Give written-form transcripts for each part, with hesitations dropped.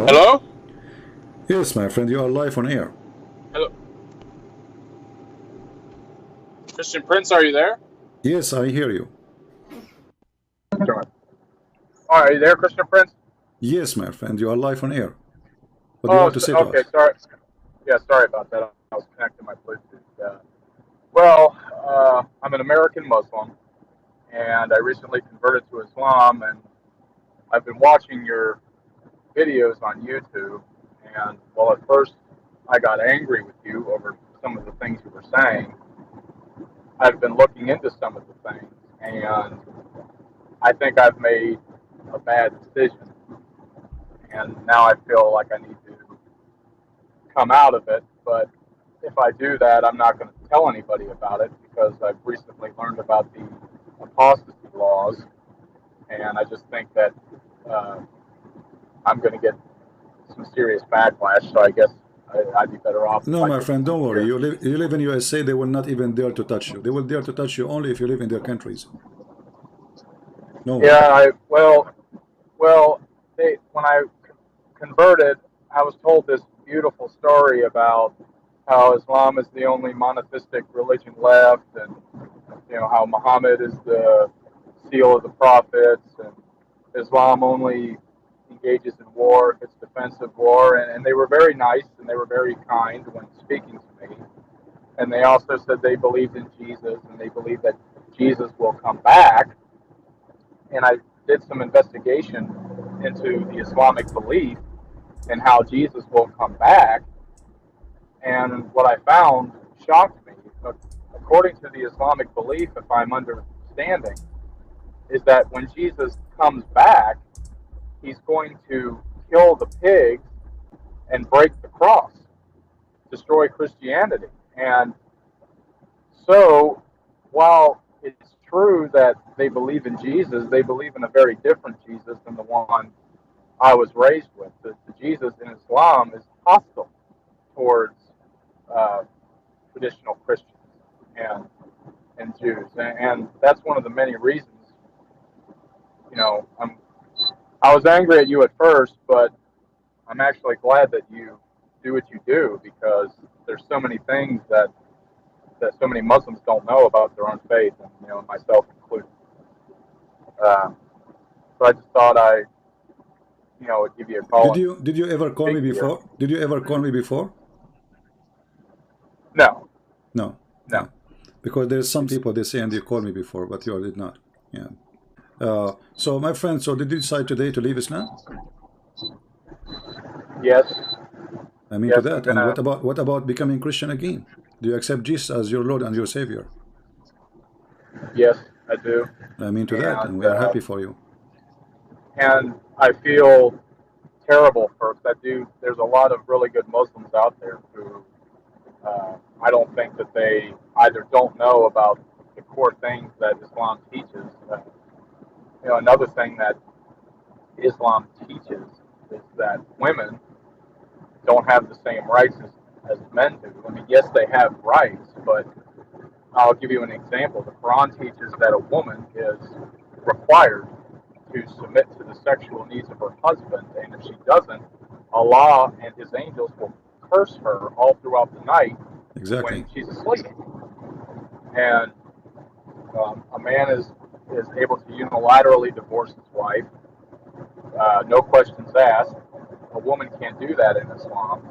Hello? Hello? Yes, my friend, you are live on air. Hello. Christian Prince, are you there? Yes, I hear you. Sure. Are you there, Christian Prince? Yes, my friend, you are live on air. What do you Oh, want to say to okay. us? Sorry. Yeah, sorry about that. I was connecting my Bluetooth. I'm an American Muslim, and I recently converted to Islam, and I've been watching your videos on YouTube. And well, at first I got angry with you over some of the things you were saying. I've been looking into some of the things, and I think I've made a bad decision, and now I feel like I need to come out of it. But if I do that, I'm not going to tell anybody about it because I've recently learned about the apostasy laws, and I just think that uh, I'm going to get some serious backlash. So I guess I'd be better off if No, I my just friend, don't keep worry. here. You live in USA, they will not even dare to touch you. They will dare to touch you only if you live in their countries. Don't worry. Yeah, when I converted, I was told this beautiful story about how Islam is the only monotheistic religion left, and how Muhammad is the seal of the prophets, and Islam only engages in war if it's defensive war, and they were very nice and they were very kind when speaking to me, and they also said they believed in Jesus and they believe that Jesus will come back, and I did some investigation into the Islamic belief and how Jesus will come back. And what I found shocked me. According to the Islamic belief, if I'm understanding, is that when Jesus comes back, he's going to kill the pigs and break the cross, destroy Christianity. And so, while it's true that they believe in Jesus, they believe in a very different Jesus than the one I was raised with. The Jesus in Islam is hostile towards uh, traditional Christians and Jews, and that's one of the many reasons. I was angry at you at first, but I'm actually glad that you do what you do because there's so many things that so many Muslims don't know about their own faith, and myself included. Uh, so I just thought I would give you a call and Did you ever call me speak to you. before? Did you ever call me before? No, No. no. Yeah. Because there's some people they say and you called me before, but you did not. Yeah. So my friend, so did you decide today to leave Islam? Yes, I mean to yes. I'm that. And gonna. what about becoming Christian again? Do you accept Jesus as your Lord and your Savior? Yes, I do, I mean to that, and and we are happy for you. I feel terrible for that dude. There's a lot of really good Muslims out there who I don't think that they either don't know about the core things that Islam teaches. Another thing that Islam teaches is that women don't have the same rights as men do. I mean, yes, they have rights, but I'll give you an example. The Quran teaches that a woman is required to submit to the sexual needs of her husband, and if she doesn't, Allah and His angels will curse her all throughout the night Exactly. when she's asleep. And a man is able to unilaterally divorce his wife, no questions asked. A woman can't do that in Islam.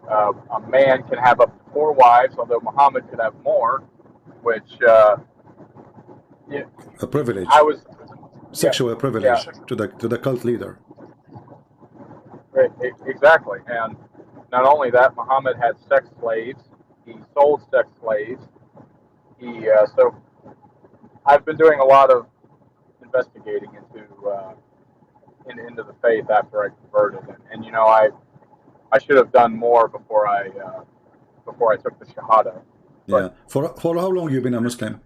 A man can have up to 4 wives, although Muhammad could have more, which yeah, A I privilege, was, yeah, sexual yeah, privilege to the cult leader. exactly. And not only that, Muhammad had sex slaves. He sold sex slaves. So I've been doing a lot of investigating into the faith after I converted, and I should have done more before I took the Shahada, but Yeah. For how long you been a Muslim?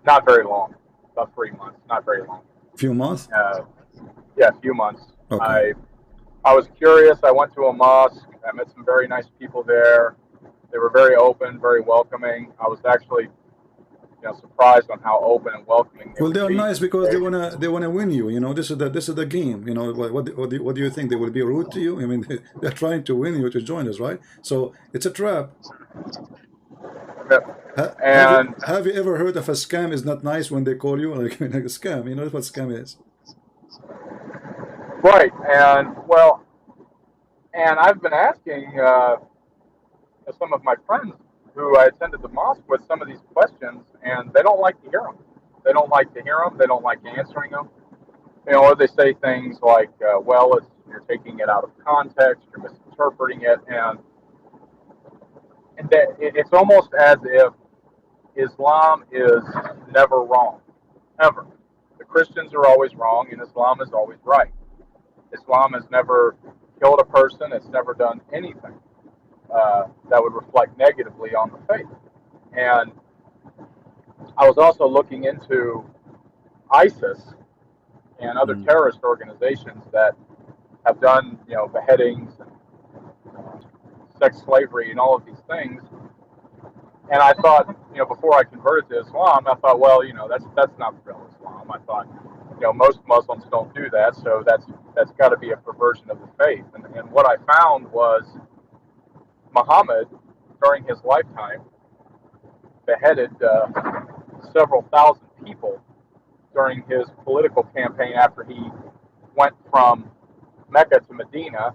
not very long, about 3 months, not very long. Few months? Uh, yeah, a few months. Okay. I was curious. I went to a mosque. I met some very nice people there. They were very open, very welcoming. I was actually surprised on how open and welcoming they Well, would they are be. nice because they wanna win you. You know, this is the game. You know, what do you think they will be rude to you? I mean, they're trying to win you to join us, right? So it's a trap. Ha, have you And have you ever heard of a scam is not nice when they call you like a scam? You know what scam is? right, and well, and I've been asking some of my friends who I attended the mosque with some of these questions, and they don't like to hear them. They don't like to hear them. They don't like answering them. Or they say things like, "Well, you're taking it out of context, you're misinterpreting it," and it's almost as if Islam is never wrong, ever. The Christians are always wrong, and Islam is always right. Islam has never killed a person. It's never done anything that would reflect negatively on the faith. And I was also looking into ISIS and other Mm. terrorist organizations that have done, beheadings and sex slavery and all of these things. And I thought, before I converted to Islam, I thought, well, that's not real Islam. I thought, most Muslims don't do that, so that's got to be a perversion of the faith. And what I found was Muhammad, during his lifetime, beheaded several thousand people during his political campaign after he went from Mecca to Medina.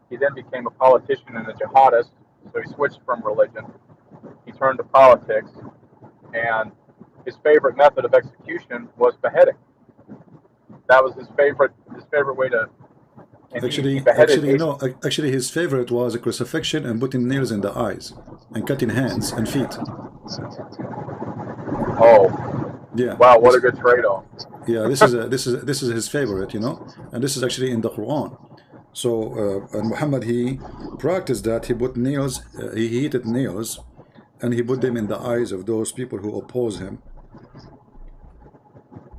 He then became a politician and a jihadist, so he switched from religion. He turned to politics, and his favorite method of execution was beheading. That was his favorite way to, and he beheaded. Actually, his favorite was a crucifixion and putting nails in the eyes and cutting hands and feet. Oh, Yeah. wow, what a good trade-off. Yeah, this is his favorite, and this is actually in the Quran. So and Muhammad, he practiced that. He put nails, he heated nails, and he put them in the eyes of those people who oppose him,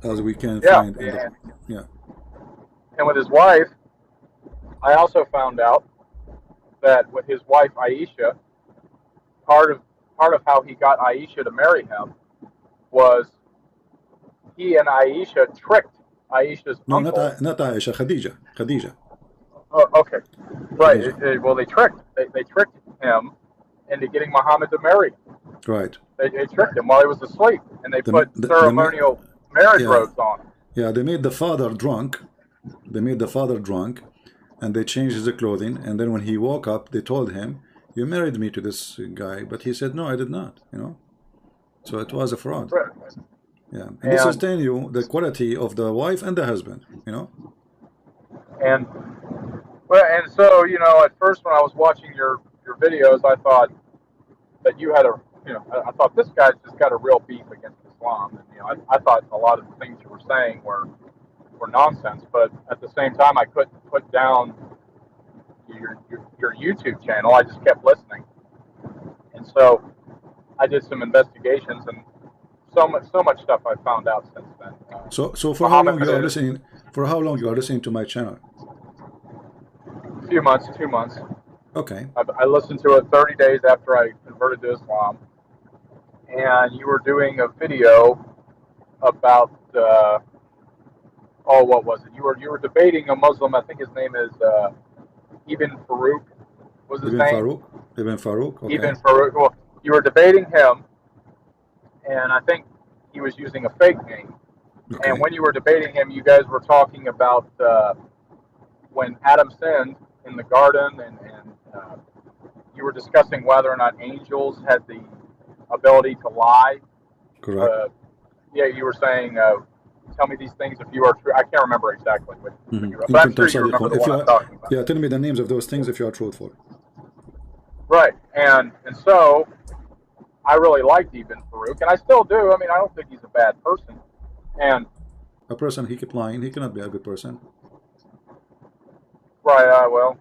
as we can find in the And with his wife, I also found out that with his wife Aisha, part of how he got Aisha to marry him was he and Aisha tricked Aisha's uncle. Not Aisha, Khadija. Oh, okay, right. Khadija. Well, they tricked him into getting Muhammad to marry him. Right. They tricked him while he was asleep, and they put ceremonial marriage robes on him. Yeah, they made the father drunk. And they changed his clothing. And then when he woke up, they told him, "You married me to this guy," but he said, "No, I did not." So it was a fraud. Right. Yeah, and this is telling you the quality of the wife and the husband. And so at first when I was watching your videos, I thought that you had I thought this guy's just got a real beef against Islam, and I thought a lot of the things you were saying were nonsense, but at the same time I couldn't put down your YouTube channel. I just kept listening, and so I did some investigations, and so much stuff I found out since then. So for how long you are listening? For how long you are listening to my channel? A few months, 2 months. Okay. I listened to it 30 days after I converted to Islam, and you were doing a video about what was it? You were debating a Muslim. I think his name is Ibn Farouk. Was his name? Ibn Farouk. Okay. Ibn Farouk. Well, you were debating him, and I think he was using a fake name. Okay. And when you were debating him, you guys were talking about when Adam sinned in the garden, and you were discussing whether or not angels had the ability to lie. Correct. You were saying, tell me these things if you are true. I can't remember exactly what you wrote, but I'm sure you remember the one I'm talking about. Yeah, tell me the names of those things if you are truthful. Right, and so I really liked Ibn Farouk, and I still do. I mean, I don't think he's a bad person. And a person, he keep lying. He cannot be a good person. Right. Well,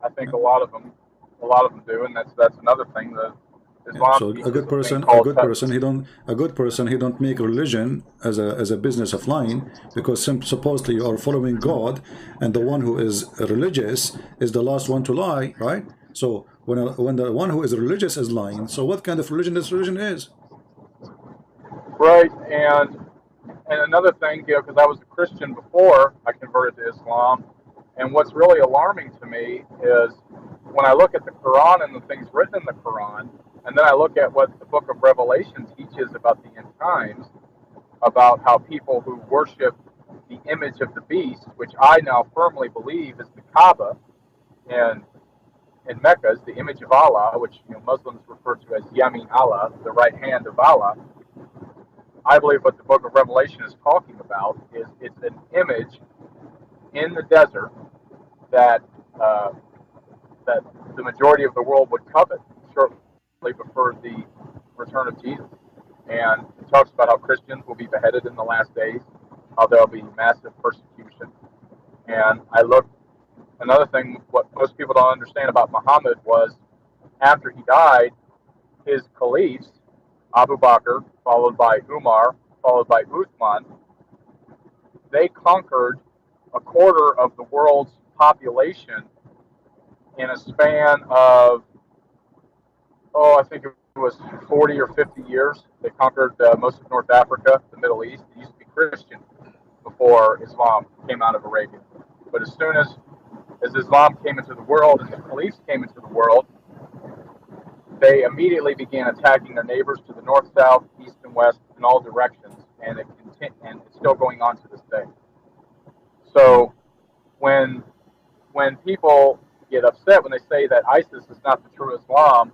I think a lot of them do, and that's another thing. That Islam. So a good person, he don't make religion as a business of lying, because supposedly you are following God, and the one who is religious is the last one to lie, right? So when the one who is religious is lying, so what kind of religion this religion is? right. And another thing, because I was a Christian before I converted to Islam, and what's really alarming to me is when I look at the Quran and the things written in the Quran, and then I look at what the Book of Revelation teaches about the end times, about how people who worship the image of the beast, which I now firmly believe is the Kaaba in Mecca, is the image of Allah, which Muslims refer to as Yamin Allah, the right hand of Allah. I believe what the Book of Revelation is talking about is it's an image in the desert that uh, that the majority of the world would covet shortly before the return of Jesus. And it talks about how Christians will be beheaded in the last days, how there'll be massive persecution. And I looked, another thing, what most people don't understand about Muhammad was after he died, his caliphs, Abu Bakr, followed by Umar, followed by Uthman, they conquered a quarter of the world's population in a span of, I think it was 40 or 50 years. They conquered most of North Africa, the Middle East. It used to be Christian before Islam came out of Arabia. But as soon as Islam came into the world and the caliphs came into the world, they immediately began attacking their neighbors to the north, south, east, and west in all directions, and it's still going on to this day. So when people get upset when they say that ISIS is not the true Islam,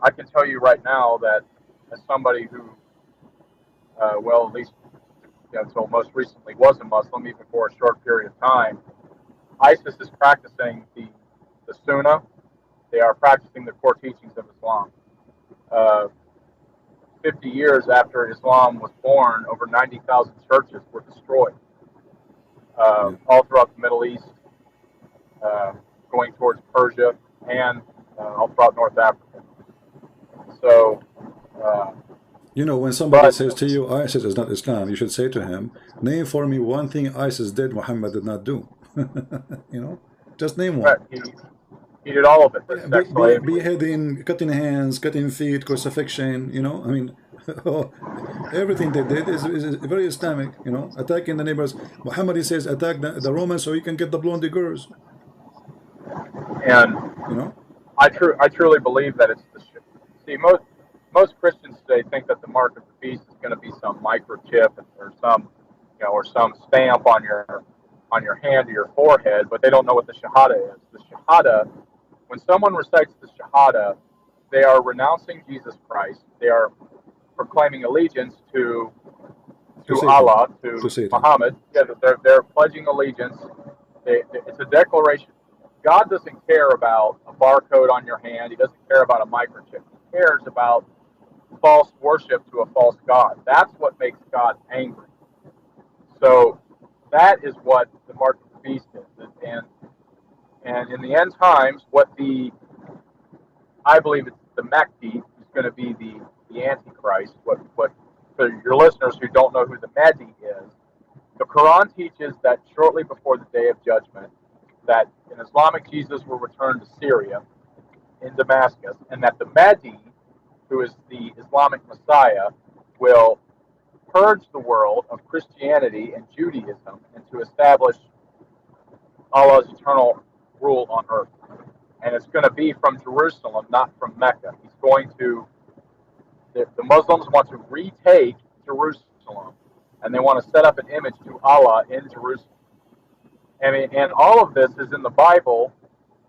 I can tell you right now that as somebody who, at least until most recently was a Muslim, even for a short period of time, ISIS is practicing the Sunnah. They are practicing the core teachings of Islam. 50 years after Islam was born, over 90,000 churches were destroyed all throughout the Middle East, going towards Persia, and all throughout North Africa. So, when somebody says to you, ISIS is not Islam, you should say to him, name for me one thing ISIS did Muhammad did not do. Just name one. He did all of it. Sex slavery, beheading, cutting hands, cutting feet, crucifixion, I mean, everything they did is very Islamic, attacking the neighbors. Muhammad, he says, attack the Romans so you can get the blonde girls. And, I truly believe that it's the ship. See, most Christians today think that the mark of the beast is going to be some microchip or some stamp on your hand or your forehead, but they don't know what the Shahada is. The Shahada, when someone recites the Shahada, they are renouncing Jesus Christ. They are proclaiming allegiance to Allah, to Muhammad. Yeah, they're pledging allegiance. It's a declaration. God doesn't care about a barcode on your hand. He doesn't care about a microchip. He cares about false worship to a false God. That's what makes God angry. So that is what the mark of the beast is. And in the end times, I believe it's the Mahdi is going to be the Antichrist. What for your listeners who don't know who the Mahdi is, the Quran teaches that shortly before the Day of Judgment, that an Islamic Jesus will return to Syria in Damascus, and that the Mahdi, who is the Islamic Messiah, will purge the world of Christianity and Judaism and to establish Allah's eternal rule on earth. And it's going to be from Jerusalem, not from Mecca. The Muslims want to retake Jerusalem, and they want to set up an image to Allah in Jerusalem. And all of this is in the Bible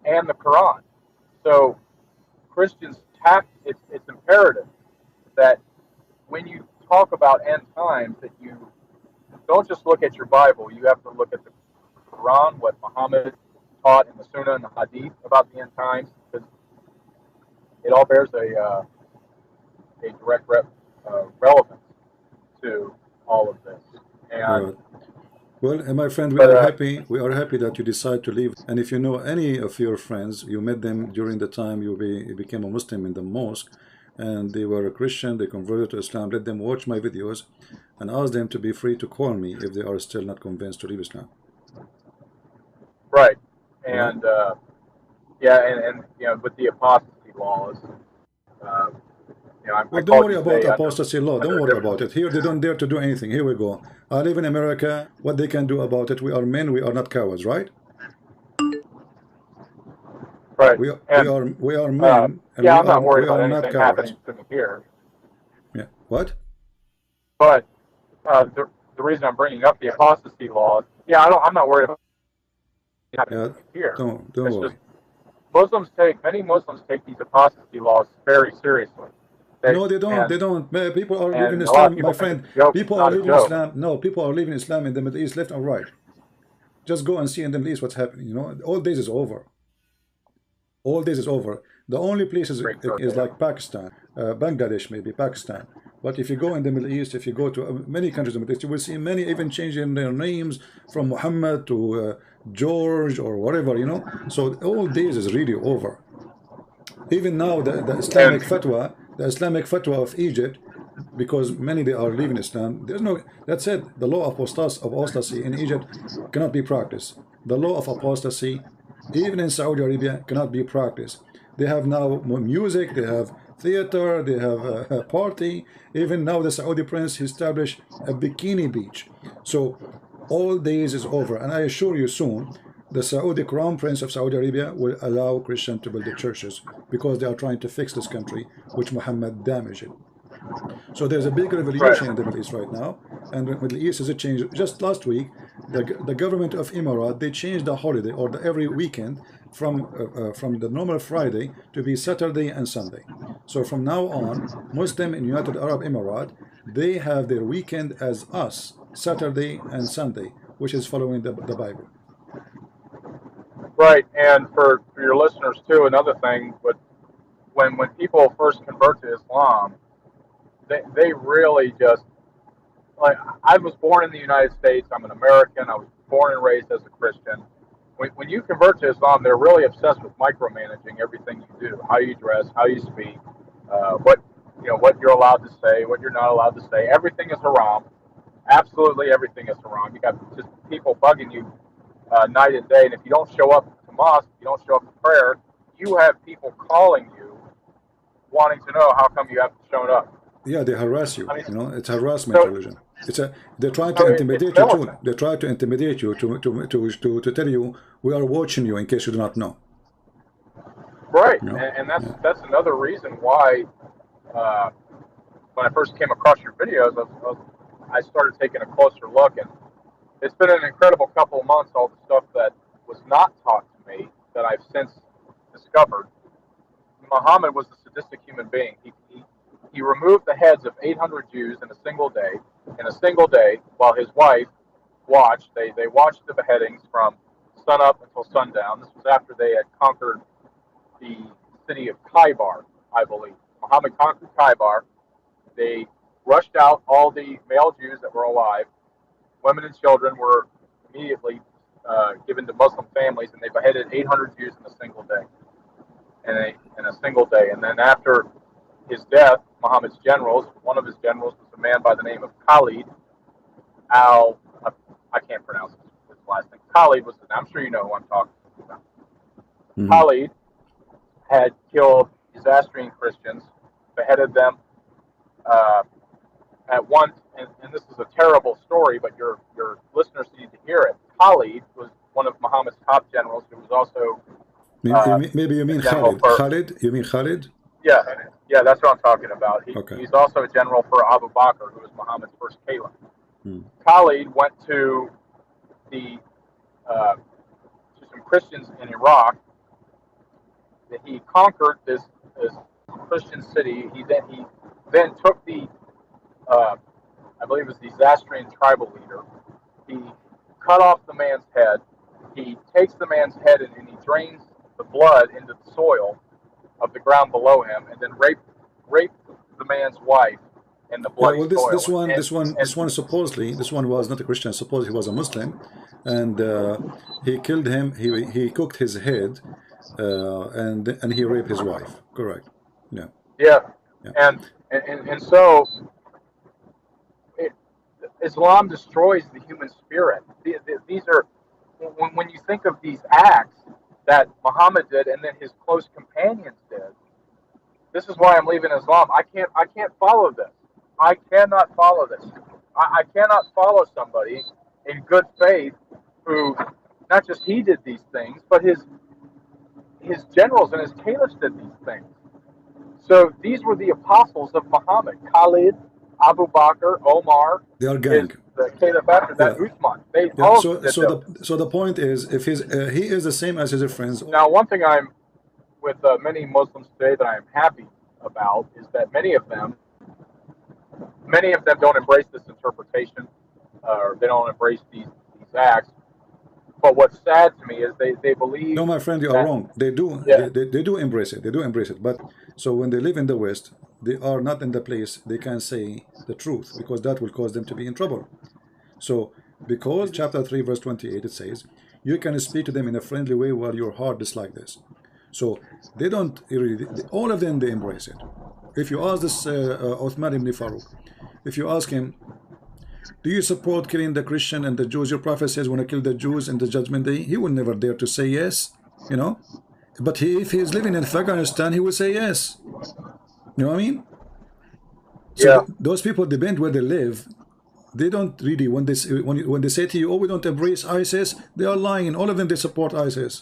and the Quran. So Christians it's imperative that when you talk about end times, that you don't just look at your Bible. You have to look at the Quran, what Muhammad taught in the Sunnah and the Hadith about the end times, because it all bears a direct relevance to all of this. And well, my friend, we are happy. We are happy that you decide to leave. And if you know any of your friends, you met them during the time you became a Muslim in the mosque, and they were a Christian, they converted to Islam, let them watch my videos and ask them to be free to call me if they are still not convinced to leave Islam. Right. And and with the apostasy laws, I Well, don't called worry you about today apostasy law. Don't under a worry different. about it. Here, they don't dare to do anything. Here we go. I live in America. What they can do about it? We are men. We are not cowards, right? Right. And We are men, and yeah, I'm not worried we about are not anything cowards. happening to me here. Yeah. What? But the reason I'm bringing up the apostasy laws, yeah, I'm not worried about anything happening Yeah. to me here. Don't It's just worry. Many Muslims take these apostasy laws very seriously. They No, they don't. They don't. People are leaving and a lot of Islam, my people think friend. it's a joke. It's People are not a leaving joke. Islam. No, people are leaving Islam in the Middle East, left and right. Just go and see in the Middle East what's happening. You know, all days is over. All this is over. The only places Great is story. like Pakistan, Bangladesh, maybe Pakistan. But if you go in the Middle East, if you go to many countries in the Middle East, you will see many even changing their names from Muhammad to George or whatever, you know. So all this is really over. Even now, And the Islamic fatwa of Egypt, because many they are leaving Islam. There's no. That's it. The law of apostasy in Egypt cannot be practiced. The law of apostasy, even in Saudi Arabia, cannot be practiced. They have now music. They have theater. They have a party. Even now, the Saudi prince established a bikini beach. So all days is over, and I assure you soon the Saudi Crown Prince of Saudi Arabia will allow Christians to build the churches because they are trying to fix this country which Muhammad damaged it. So there's a big right, revolution in the Middle East right now, and the Middle East is a change. Just last week, the government of Emirat they changed the holiday or every weekend from the normal Friday to be Saturday and Sunday. So from now on, Muslim in United Arab Emirates they have their weekend as us Saturday and Sunday, which is following the Bible. right. And for your listeners too, another thing, but when people first convert to Islam, they really just like I was born in the United States. I'm an American. I was born and raised as a Christian. When you convert to Islam, they're really obsessed with micromanaging everything you do, how you dress, how you speak, what what you're allowed to say, what you're not allowed to say. Everything is haram. Absolutely everything is haram. You got just people bugging you night and day, and if you don't show up to mosque, you don't show up to prayer, you have people calling you wanting to know how come you haven't shown up. Yeah, they harass you. I mean, You know, it's harassment so religion. They're trying to it's intimidate you too. militant. They try to intimidate you to tell you we are watching you in case you do not know. Right, You know? and Yeah. that's another reason why uh, when I first came across your videos, I started taking a closer look, and it's been an incredible couple of months. All the stuff that was not taught to me that I've since discovered. Muhammad was a sadistic human being. He removed the heads of 800 Jews in a single day. In a single day, while his wife watched, they watched the beheadings from sunup until sundown. This was after they had conquered the city of Khaybar, I believe. Muhammad conquered Khaybar. They rushed out all the male Jews that were alive. Women and children were immediately given to Muslim families, and they beheaded 800 Jews in a single day. In a single day. And then after his death, Muhammad's generals, one of his generals was a man by the name of Khalid al, I can't pronounce his last name. Khalid was, I'm sure you know who I'm talking about. Mhm. Khalid had killed Zoroastrian Christians, beheaded them uh, at once, and this is a terrible story, but your listeners need to hear it. Khalid was one of Muhammad's top generals, who was also Maybe you a mean general Khalid. for. Khalid? You mean Khalid? Yeah, yeah, that's what I'm talking about. Okay. He's also a general for Abu Bakr, who was Muhammad's first caliph. Hmm. Khalid went to the to some Christians in Iraq. That he conquered this Christian city. He then took the uh, I believe it was the Zoroastrian tribal leader. He cut off the man's head. He takes the man's head and he drains the blood into the soil of the ground below him, and then raped the man's wife in the Yeah, bloody well, this soil. one, And this one supposedly, this one was not a Christian. Suppose he was a Muslim, and he killed him. He cooked his head, and he raped his wife. Correct. Yeah, yeah, yeah. and so it, Islam destroys the human spirit. These are when you think of these acts that Muhammad did and then his close companions did. This is why I'm leaving Islam. I can't follow this. I cannot follow this. I cannot follow somebody in good faith who not just he did these things, but his generals and his caliphs did these things. So these were the apostles of Muhammad: Khalid, Abu Bakr, Omar, They are is gang. the caliph after that, Yeah. Uthman. They Yeah. all So did so those. the point is, if he is the same as his friends. Now, one thing I'm with many Muslims today that I am happy about is that many of them don't embrace this interpretation, or they don't embrace these acts. But what's sad to me is they believe No, my friend, you are that, wrong. They do. yeah, They do embrace it. They do embrace it. But so when they live in the West, they are not in the place they can say the truth because that will cause them to be in trouble. So because chapter 3 verse 28 it says, you can speak to them in a friendly way while your heart is like this. So they don't really, all of them they embrace it. If you ask this Uthman ibn Farouk, if you ask him, do you support killing the Christian and the Jews? Your prophet says when I kill the Jews in the judgment day, he will never dare to say yes, you know. But if he is living in Afghanistan, he will say yes. You know what I mean? So yeah, those people depend where they live. They don't really, when they say to you, oh, we don't embrace ISIS, they are lying. All of them, they support ISIS.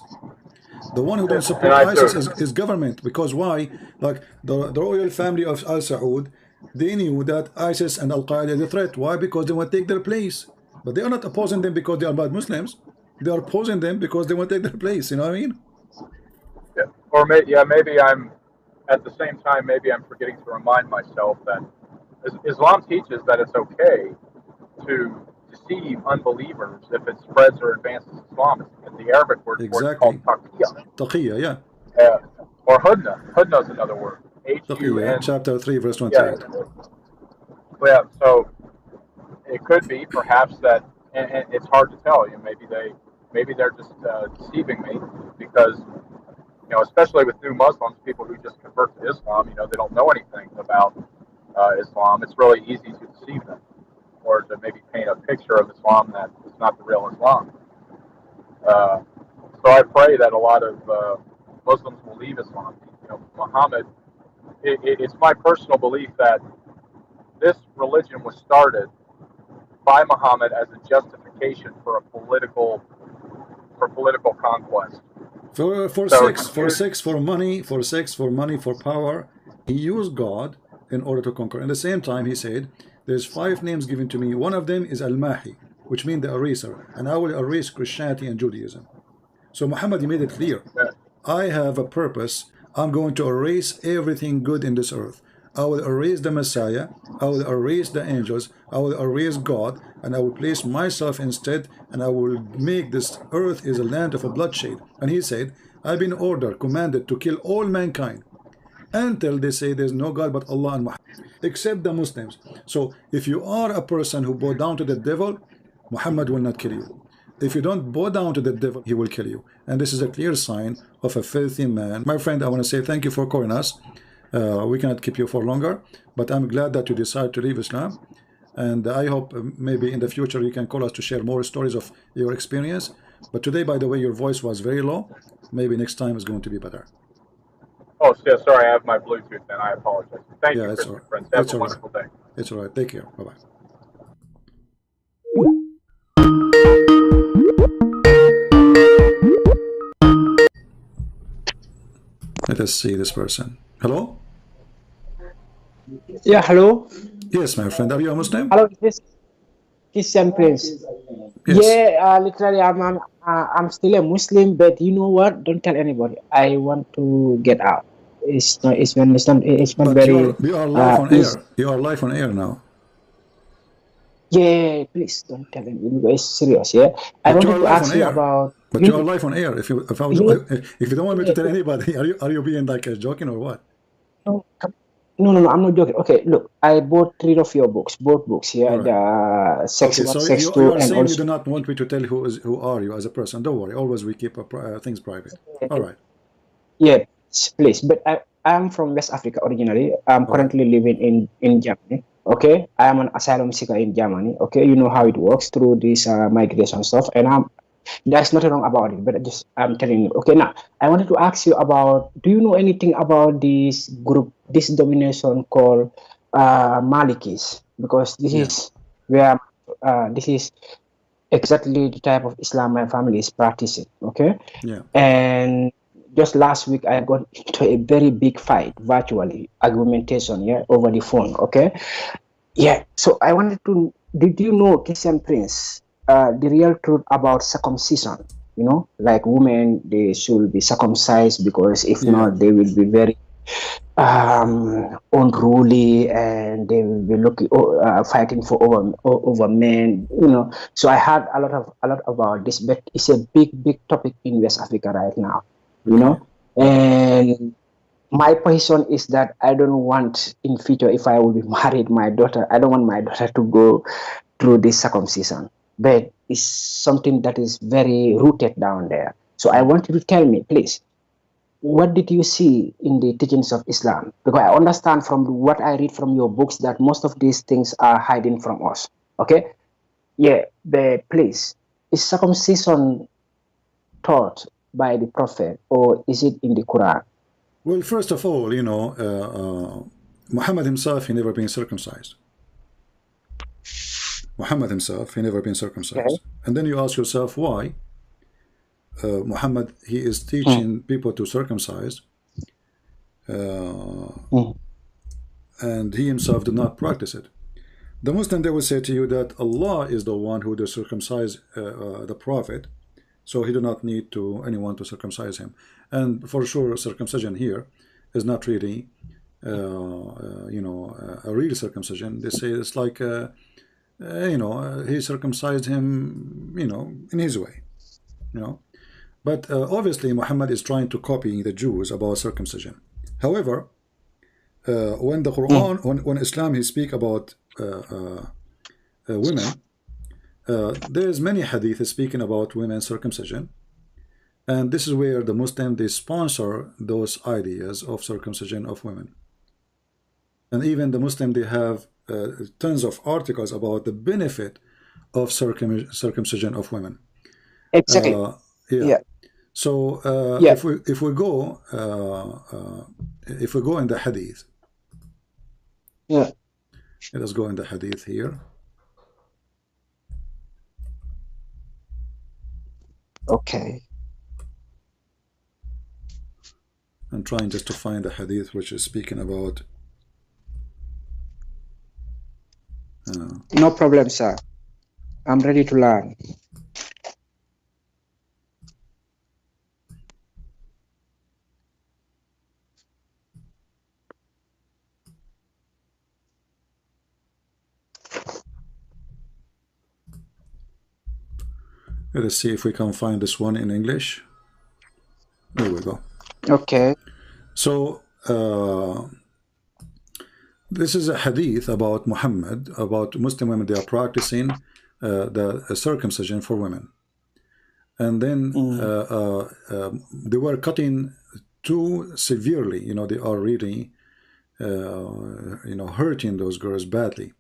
The one who don't and support I ISIS too. is government. Because why? Like the royal family of Al Saud, they knew that ISIS and Al Qaeda is a threat. Why? Because they want to take their place. But they are not opposing them because they are bad Muslims. They are opposing them because they want to take their place. You know what I mean? Yeah. Or maybe I'm at the same time, maybe I'm forgetting to remind myself that Islam teaches that it's okay to deceive unbelievers if it spreads or advances Islam. And the Arabic word for it is called Exactly. taqiyya, Taqiyya, yeah. or hudna. Hudna is another word. Taqiyya, H-U-N. chapter 3, verse Yeah. 28. Yeah. So it could be perhaps that, and it's hard to tell. Maybe they're just deceiving me because especially with new Muslims, people who just convert to Islam, they don't know anything about Islam. It's really easy to deceive them or to maybe paint a picture of Islam that is not the real Islam. Uh, so I pray that a lot of Muslims will leave Islam. Muhammad. It's my personal belief that this religion was started by Muhammad as a justification for political conquest. For So sex, for sex, for money, for sex, for money, for power, he used God in order to conquer. At the same time, he said, there's 5 names given to me. One of them is Al-Mahi, which means the eraser, and I will erase Christianity and Judaism. So Muhammad, he made it clear. I have a purpose. I'm going to erase everything good in this earth. I will erase the Messiah. I will erase the angels. I will erase God, and I will place myself instead, and I will make this earth is a land of a bloodshed. And he said, I've been ordered, commanded to kill all mankind until they say there's no God but Allah and Muhammad, except the Muslims. So if you are a person who bow down to the devil, Muhammad will not kill you. If you don't bow down to the devil, he will kill you. And this is a clear sign of a filthy man. My friend, I want to say thank you for calling us. We cannot keep you for longer, but I'm glad that you decided to leave Islam. And I hope maybe in the future you can call us to share more stories of your experience. But today, by the way, your voice was very low. Maybe next time is going to be better. Oh, yeah, sorry, I have my Bluetooth and I apologize. Thank you, Yeah, it's all Christian right. friends. Have It's a all right. wonderful day. It's all right. Take care. Bye-bye. Let us see this person. Hello? Yeah, hello. Yes, my friend. Are you a Muslim? Hello, this Christian Prince. Yes. Yeah, literally, I'm still a Muslim, but you know what? Don't tell anybody. I want to get out. It's not But very you are live on easy. air. You are live on air now. Yeah, please don't tell anybody. It's serious. Yeah, I But you are wanted to live on ask you air. about But you are live on air. yeah, If you don't want me to yeah, tell anybody, are you being like joking or what? no, no, I'm not joking. Okay, look, I bought 3 of your books, both books. Yeah, All right. the Sex Okay. 1, So Sex you 2, are and saying you do also not want me to tell who are you as a person. Don't worry. Always we keep things private. All right. yeah, please. But I'm from West Africa originally. I'm All right. currently living in Germany. Okay, I am an asylum seeker in Germany. Okay, you know how it works through this migration stuff, and There's nothing wrong about it, but I'm telling you. Okay, now I wanted to ask you about. Do you know anything about this group, this domination called Malikis? Because this Yeah, is where this is exactly the type of Islam my family is practicing. Okay, yeah. and just last week I got into a very big fight, virtually argumentation, yeah, over the phone. Okay, yeah. So I wanted to. Did you know, Christian Prince, the real truth about circumcision? You know, like women, they should be circumcised because if Yeah. not, they will be very unruly and they will be looking fighting for over men. You know, so I heard a lot about this, but it's a big topic in West Africa right now. You Okay. know, and my position is that I don't want in future, if I will be married, my daughter, I don't want my daughter to go through this circumcision. But it's something that is very rooted down there. So I Mm. want you to tell me, please, what did you see in the teachings of Islam? Because I understand from what I read from your books that most of these things are hiding from us. Okay? Yeah, but please, is circumcision taught by the Prophet or is it in the Quran? Well, first of all, Muhammad himself, he never been circumcised. Muhammad himself, he never been Okay. circumcised. And then you ask yourself why Muhammad, he is Mm, teaching people to circumcise, uh, mm, and he himself did not practice it. The Muslim, they will say to you that Allah is the one who does circumcise the Prophet, so he do not need to anyone to circumcise him. And for sure, circumcision here is not really, a real circumcision. They say it's like, he circumcised him, in his way, you know. But obviously, Muhammad is trying to copy the Jews about circumcision. However, when the mm. Quran, when Islam, he speak about women, there is many hadith speaking about women circumcision, and this is where the Muslim, they sponsor those ideas of circumcision of women, and even the Muslim, they have tons of articles about the benefit of circumcision of women. Exactly. Uh, yeah. Yeah. So Yeah. if we go in the hadith, Yeah. let us go in the hadith here. Okay. I'm trying just to find the hadith which is speaking about. No problem, sir. I'm ready to learn. Let us see if we can find this one in English. There we go. Okay. So this is a hadith about Muhammad, about Muslim women. They are practicing the circumcision for women, and then Mm. they were cutting too severely. They are really, hurting those girls badly.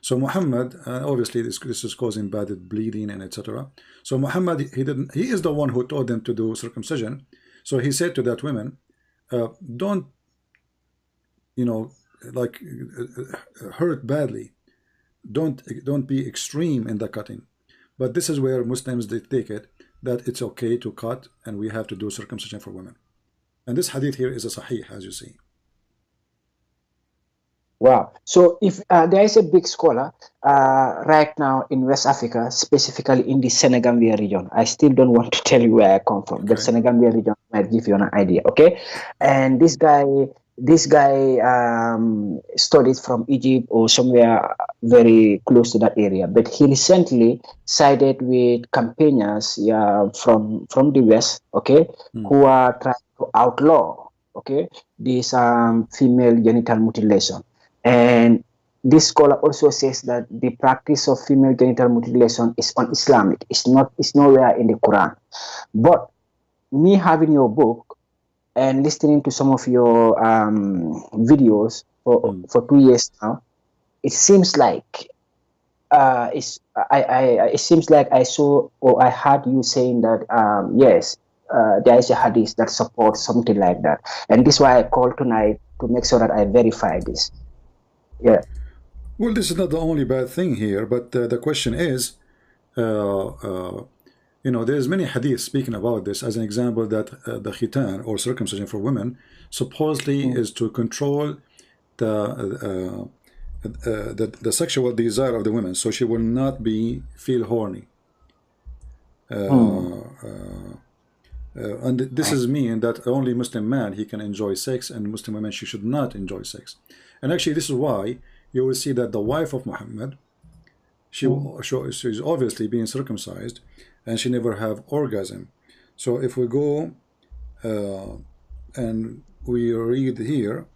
So Muhammad, obviously, this is causing bad bleeding and etc. So Muhammad, he is the one who taught them to do circumcision. So he said to that women, don't, like hurt badly. Don't be extreme in the cutting. But this is where Muslims, they take it that it's okay to cut and we have to do circumcision for women. And this hadith here is a sahih, as you see. Wow. So if there is a big scholar right now in West Africa, specifically in the Senegambia region, I still don't want to tell you where I come from, but Okay. Senegambia region might give you an idea. Okay. And this guy studied from Egypt or somewhere very close to that area, but he recently sided with campaigners, yeah, from the West, okay, who are trying to outlaw, okay, this female genital mutilation. And this scholar also says that the practice of female genital mutilation is un-Islamic. It's nowhere in the Quran. But me having your book and listening to some of your videos for 2 years now, it seems like it seems like I saw or I heard you saying that yes, there is a hadith that supports something like that, and this is why I called tonight to make sure that I verify this. Yeah. Well, this is not the only bad thing here, but the question is, uh, uh, there's many hadiths speaking about this. As an example, that the khitan or circumcision for women supposedly is to control the the sexual desire of the women, so she will not feel horny. And this is mean that only Muslim man he can enjoy sex, and Muslim women she should not enjoy sex. And actually, this is why you will see that the wife of Muhammad, she's obviously being circumcised, and she never have orgasm. So if we go and we read here,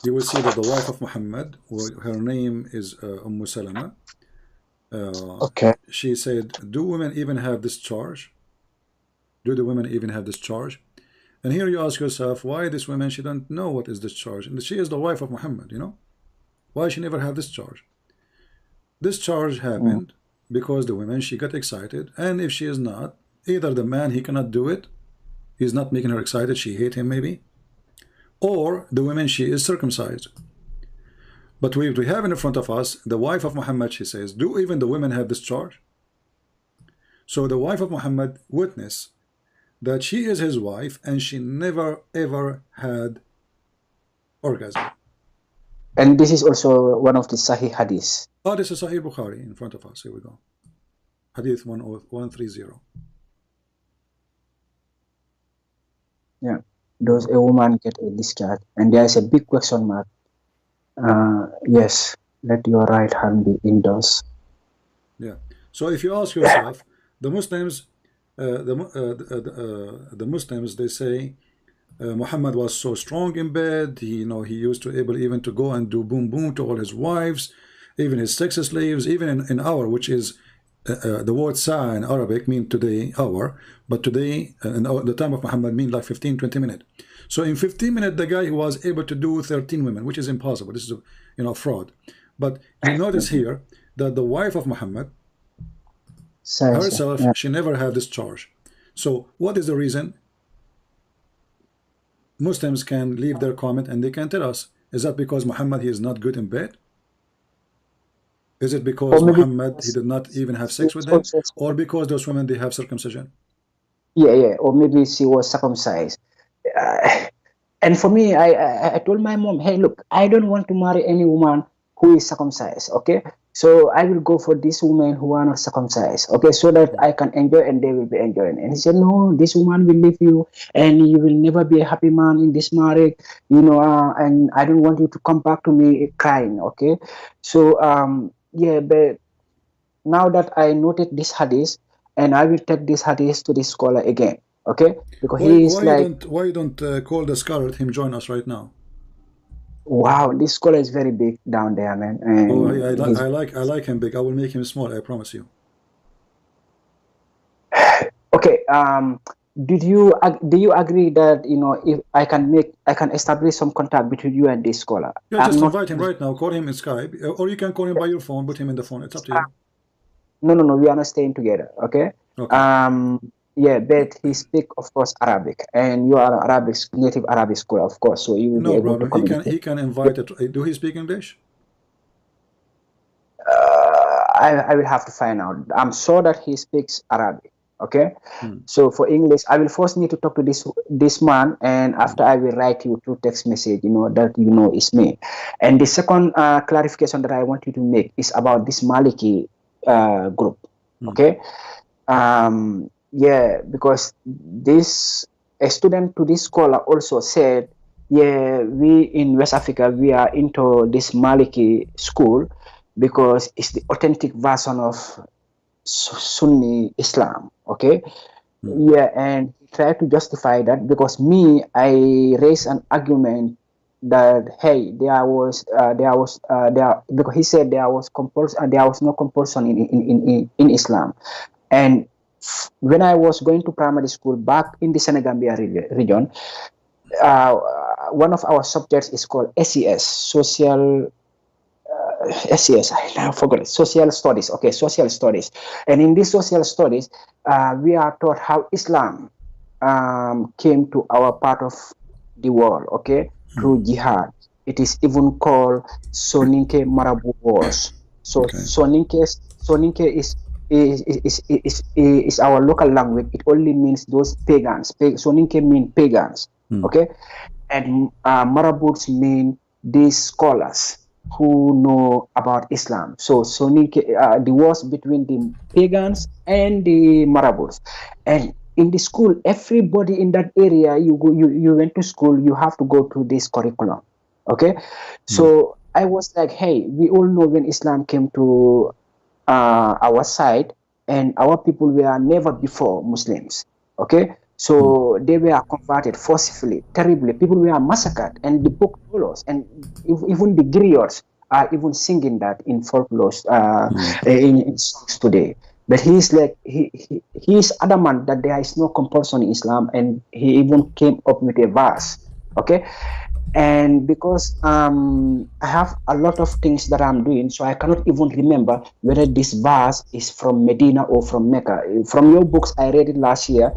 you will see that the wife of Muhammad, her name is Salama. Okay. She said, "Do women even have discharge? Do the women even have discharge?" And here you ask yourself, why this woman, she don't know what is discharge, and she is the wife of Muhammad. Why she never have discharge? Discharge happened because the woman she got excited, and if she is not, either the man he cannot do it, he's not making her excited, she hate him maybe, or the woman she is circumcised. But we have in front of us the wife of Muhammad. She says, do even the women have discharge? So the wife of Muhammad witnessed that she is his wife and she never ever had orgasm. And this is also one of the Sahih hadiths. Oh, this is Sahih Bukhari in front of us. Here we go. Hadith 130. Yeah. Does a woman get a discharge? And there is a big question mark. Yes, let your right hand be indoors. Yeah. So if you ask yourself, the Muslims, the Muslims, they say Muhammad was so strong in bed. He used to able even to go and do boom boom to all his wives, even his sex slaves, even in hour, which is the word sa in Arabic mean today hour, but today in the time of Muhammad mean like 15-20 minutes. So in 15 minutes, the guy was able to do 13 women, which is impossible. This is fraud. But you notice here that the wife of Muhammad herself, she never had discharge. So what is the reason? Muslims can leave their comment and they can tell us, is that because Muhammad he is not good in bed? Is it because Muhammad he did not even have sex with them, or because those women they have circumcision? Yeah, or maybe she was circumcised. And for me, I told my mom, hey, look, I don't want to marry any woman who is circumcised. Okay, so I will go for these women who are not circumcised. Okay, so that I can enjoy and they will be enjoying. And he said, no, this woman will leave you, and you will never be a happy man in this marriage. And I don't want you to come back to me crying. Okay, so yeah, but now that I noted this hadith, and I will take this hadith to this scholar again, okay? Because why you don't call the scholar, let him join us right now? Wow, this scholar is very big down there, man. And I like him big. I will make him small, I promise you. Okay, do you agree that if I can establish some contact between you and this scholar? Yeah, just invite him right now. Call him in Skype, or you can call him by your phone. Put him in the phone. It's up to you. No, we are not staying together. Okay. Yeah, but he speak, of course, Arabic, and you are Arabic native Arabic scholar, of course. So you will be able to communicate. He can invite it. Do he speak English? I will have to find out. I'm sure that he speaks Arabic. Okay, so for English, I will first need to talk to this man, and after I will write you through text message, that it's me. And the second clarification that I want you to make is about this Maliki group. Okay, yeah, because a student to this scholar also said, yeah, we in West Africa we are into this Maliki school because it's the authentic version of Sunni Islam. Okay, yeah, and he tried to justify that because I raised an argument that hey, because he said there was no compulsion in Islam, and when I was going to primary school back in the Senegambia region, one of our subjects is called SES, social yes, I now forgot it. Social studies. Okay, social studies. And in this social studies, we are taught how Islam came to our part of the world, okay, through jihad. It is even called Soninke Marabu Wars. So Okay. Soninke is our local language. It only means those pagans. Soninke mean pagans, okay, and marabouts mean these scholars who know about Islam. So the wars between the pagans and the marabouts. And in the school, everybody in that area, you went to school, you have to go through this curriculum. Okay, so I was like, hey, we all know when Islam came to our side, and our people were never before Muslims. Okay, so they were converted forcefully, terribly. People were massacred, and the book follows. And even the griots are even singing that in folklore, in songs today. But he's like he is adamant that there is no compulsion in Islam, and he even came up with a verse. Okay, and because I have a lot of things that I'm doing, so I cannot even remember whether this verse is from Medina or from Mecca. From your books, I read it last year.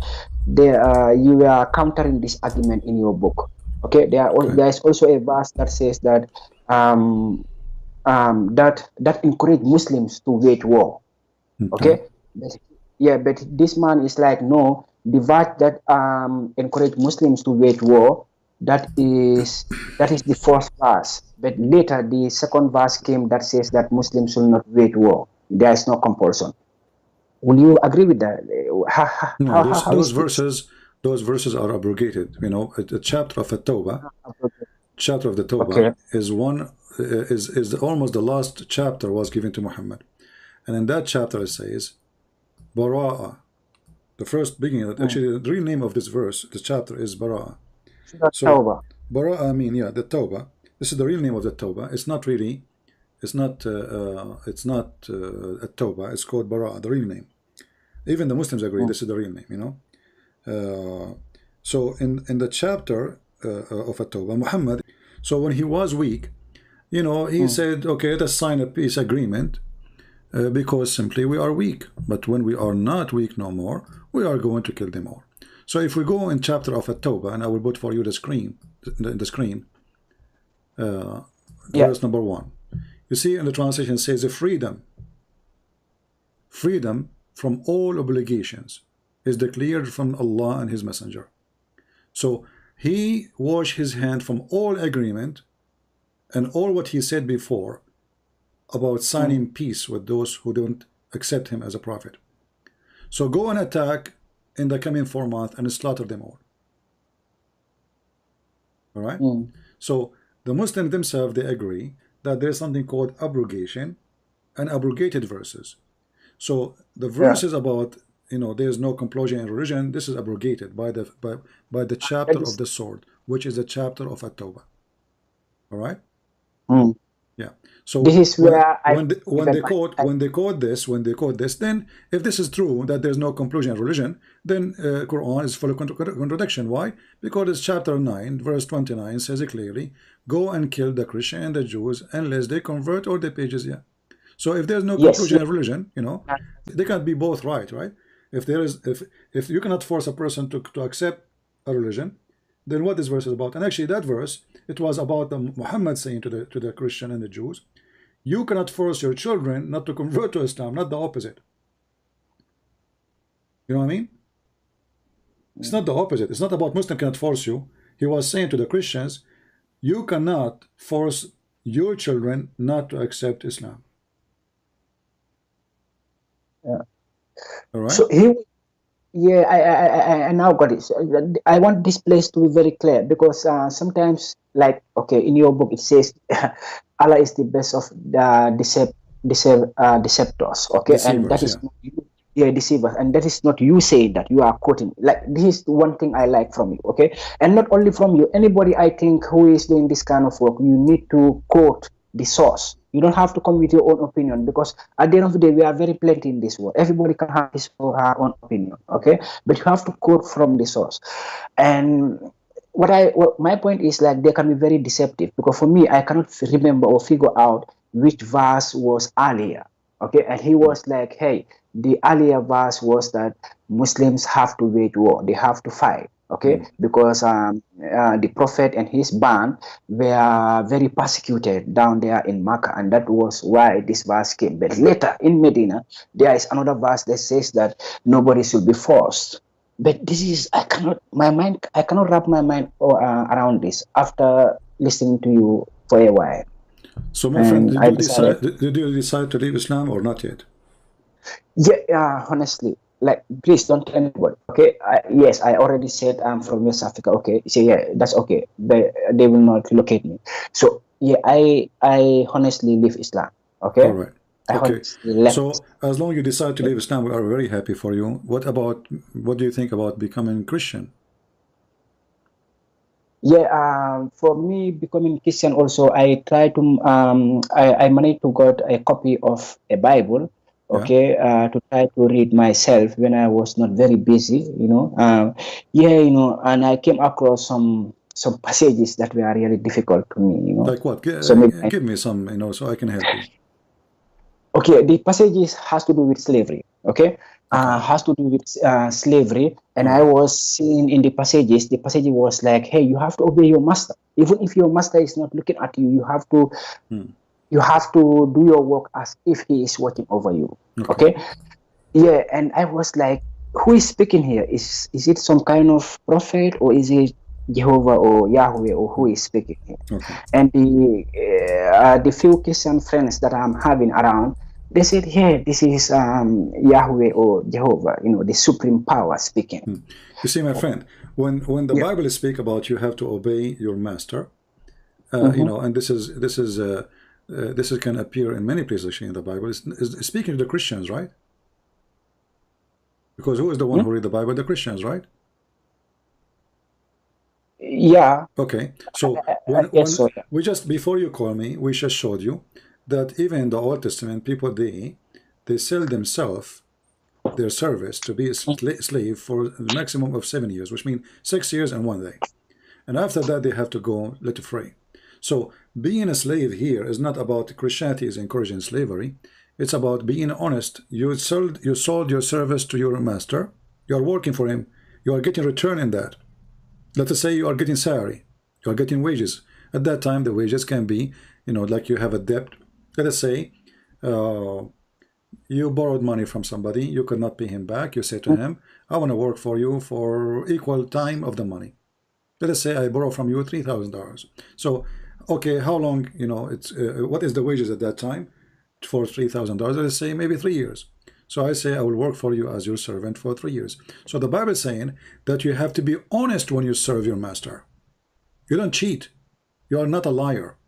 There, you are countering this argument in your book. Okay, there is also a verse that says that that encourage Muslims to wage war. Okay, but this man is like, no, the verse that encourage Muslims to wage war, that is the first verse. But later the second verse came that says that Muslims will not wage war. There is no compulsion. Will you agree with that? No, How those is this? verses are abrogated. You know, a chapter of a Tawbah, chapter of the Okay. Tawbah is one is almost the last chapter was given to Muhammad, and in that chapter it says, Bara'a. The first beginning, actually, the real name of this verse, this chapter is Bara'a. So Tawbah. Bara'a, I mean, yeah, the Tawbah. This is the real name of the Tawbah. It's not really, it's not a Tawbah. It's called Bara'a, the real name. Even the Muslims agree this is the real name. You know. So in the chapter of At-Tawbah, Muhammad, so when he was weak, you know, he said, okay, let's sign a peace agreement because simply we are weak. But when we are not weak no more, we are going to kill them all. So if we go in chapter of At-Tawbah, and I will put for you the screen, verse number 1. You see in the translation it says, freedom from all obligations is declared from Allah and His Messenger. So he washed his hand from all agreement and all what he said before about signing peace with those who don't accept him as a prophet. So go and attack in the coming 4 months and slaughter them all. All right? So the Muslims themselves, they agree that there's something called abrogation and abrogated verses. So the verses about, you know, there's no compulsion in religion, this is abrogated by the chapter of the sword, which is the chapter of At-Tawbah. All right? Yeah. So this is where when they quote this, then if this is true that there's no compulsion in religion, then Quran is full of contradiction. Why? Because it's chapter 9, verse 29 says it clearly: go and kill the Christian and the Jews unless they convert or they pay jizya. So if there's no compulsion in religion, you know, they can't be both right? If there is, if you cannot force a person to accept a religion, then what this verse is about? And actually, that verse, it was about Muhammad saying to the Christian and the Jews, you cannot force your children not to convert to Islam, not the opposite. You know what I mean? It's not the opposite. It's not about Muslim cannot force you. He was saying to the Christians, you cannot force your children not to accept Islam. Yeah. All right. So I now got it. So I want this place to be very clear, because sometimes, like, okay, in your book it says Allah is the best of the deceptors. Okay, Deceivers, and that is not you, deceivers, and that is not you saying that. You are quoting. Like, this is the one thing I like from you. Okay, and not only from you, anybody I think who is doing this kind of work, you need to quote the source. You don't have to come with your own opinion, because at the end of the day, we are very plenty in this world. Everybody can have his or her own opinion, okay? But you have to quote from the source. And what my point is, like, they can be very deceptive, because for me, I cannot remember or figure out which verse was earlier. Okay, and he was like, hey, the earlier verse was that Muslims have to wage war, they have to fight. Okay, because the prophet and his band were very persecuted down there in Makkah, and that was why this verse came. But later in Medina, there is another verse that says that nobody should be forced. But this is, I cannot wrap my mind around this after listening to you for a while. So, my friend, And I decided, did you decide to leave Islam or not yet? yeah, honestly, like, please don't tell anybody. Okay, yes, I already said I'm from West Africa. Okay, so yeah, that's okay. They will not locate me. So yeah, I honestly leave Islam. All Okay, right. I Okay. honestly left. So, as long as you decide to leave Islam, we are very happy for you. What do you think about becoming Christian? Yeah, for me becoming Christian also, I try to I managed to got a copy of a Bible, Yeah. okay, to try to read myself when I was not very busy, yeah, and I came across some passages that were really difficult to me. Like what? So maybe Give me some, so I can help you. okay, the passages has to do with slavery. Okay, Okay. has to do with slavery, and All I right. was seeing in the passages. The passage was like, "Hey, you have to obey your master, even if your master is not looking at you. You have to do your work as if he is watching over you." Okay. Okay, yeah, and I was like, "Who is speaking here? Is it some kind of prophet, or is it Jehovah or Yahweh, or who is speaking here?" Okay. And the few Christian friends that I'm having around, they said, "Yeah, this is Yahweh or Jehovah, the supreme power speaking." You see, my friend, when the Yeah. Bible speak about you have to obey your master, Mm-hmm. and this can appear in many places actually in the Bible. It's speaking to the Christians, right? Because who is the one who read the Bible? The Christians, right? Yeah, Okay. So I guess when so. Yeah. we just before you call me, we just showed you that even in the Old Testament, people they sell themselves their service to be a slave for the maximum of 7 years, which means 6 years and 1 day. And after that, they have to go let free. So being a slave here is not about Christianity is encouraging slavery. It's about being honest. You sold your service to your master. You are working for him. You are getting return in that. Let us say you are getting salary. You are getting wages. At that time, the wages can be, like you have a debt. Let us say you borrowed money from somebody. You could not pay him back. You say to him, I want to work for you for equal time of the money. Let us say I borrow from you $3,000. So, okay, how long, it's what is the wages at that time for $3,000? Let us say maybe 3 years. So I say I will work for you as your servant for 3 years. So the Bible is saying that you have to be honest when you serve your master. You don't cheat. You are not a liar.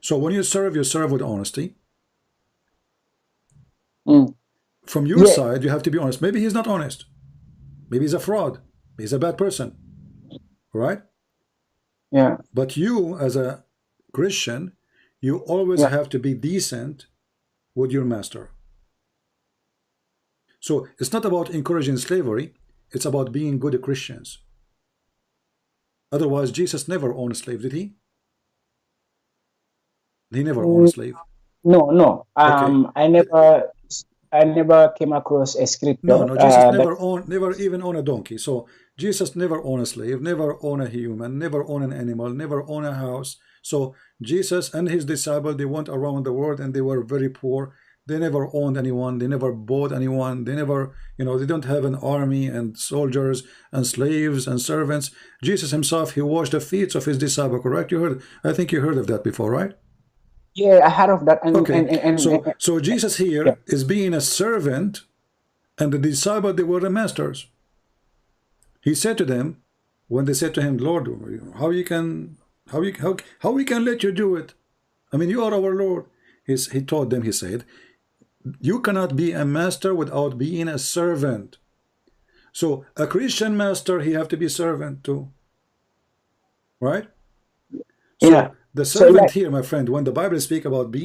So when you serve with honesty. Mm. From your Yeah. side, you have to be honest. Maybe he's not honest. Maybe he's a fraud. He's a bad person. Right? Yeah. But you, as a Christian, you always Yeah. have to be decent with your master. So it's not about encouraging slavery, it's about being good Christians. Otherwise, Jesus never owned a slave, did he? He never owned a Mm, slave. no. Okay. I never came across a No, scripture no, Jesus that. never even owned a donkey. So Jesus never owned a slave, never owned a human, never owned an animal, never owned a house. So Jesus and his disciples, they went around the world and they were very poor. They never owned anyone. They never bought anyone. They never, they don't have an army and soldiers and slaves and servants. Jesus himself, he washed the feet of his disciples, correct? I think you heard of that before, right? Yeah, I heard of that, and Okay. and So Jesus yeah. here is being a servant, and the disciples, they were the masters. He said to them, when they said to him, Lord, how we can let you do it? I mean, you are our Lord. He told them, he said, you cannot be a master without being a servant. So a Christian master, he have to be servant too. Right? Yeah. So the So servant like, here, my friend, when the Bible speak about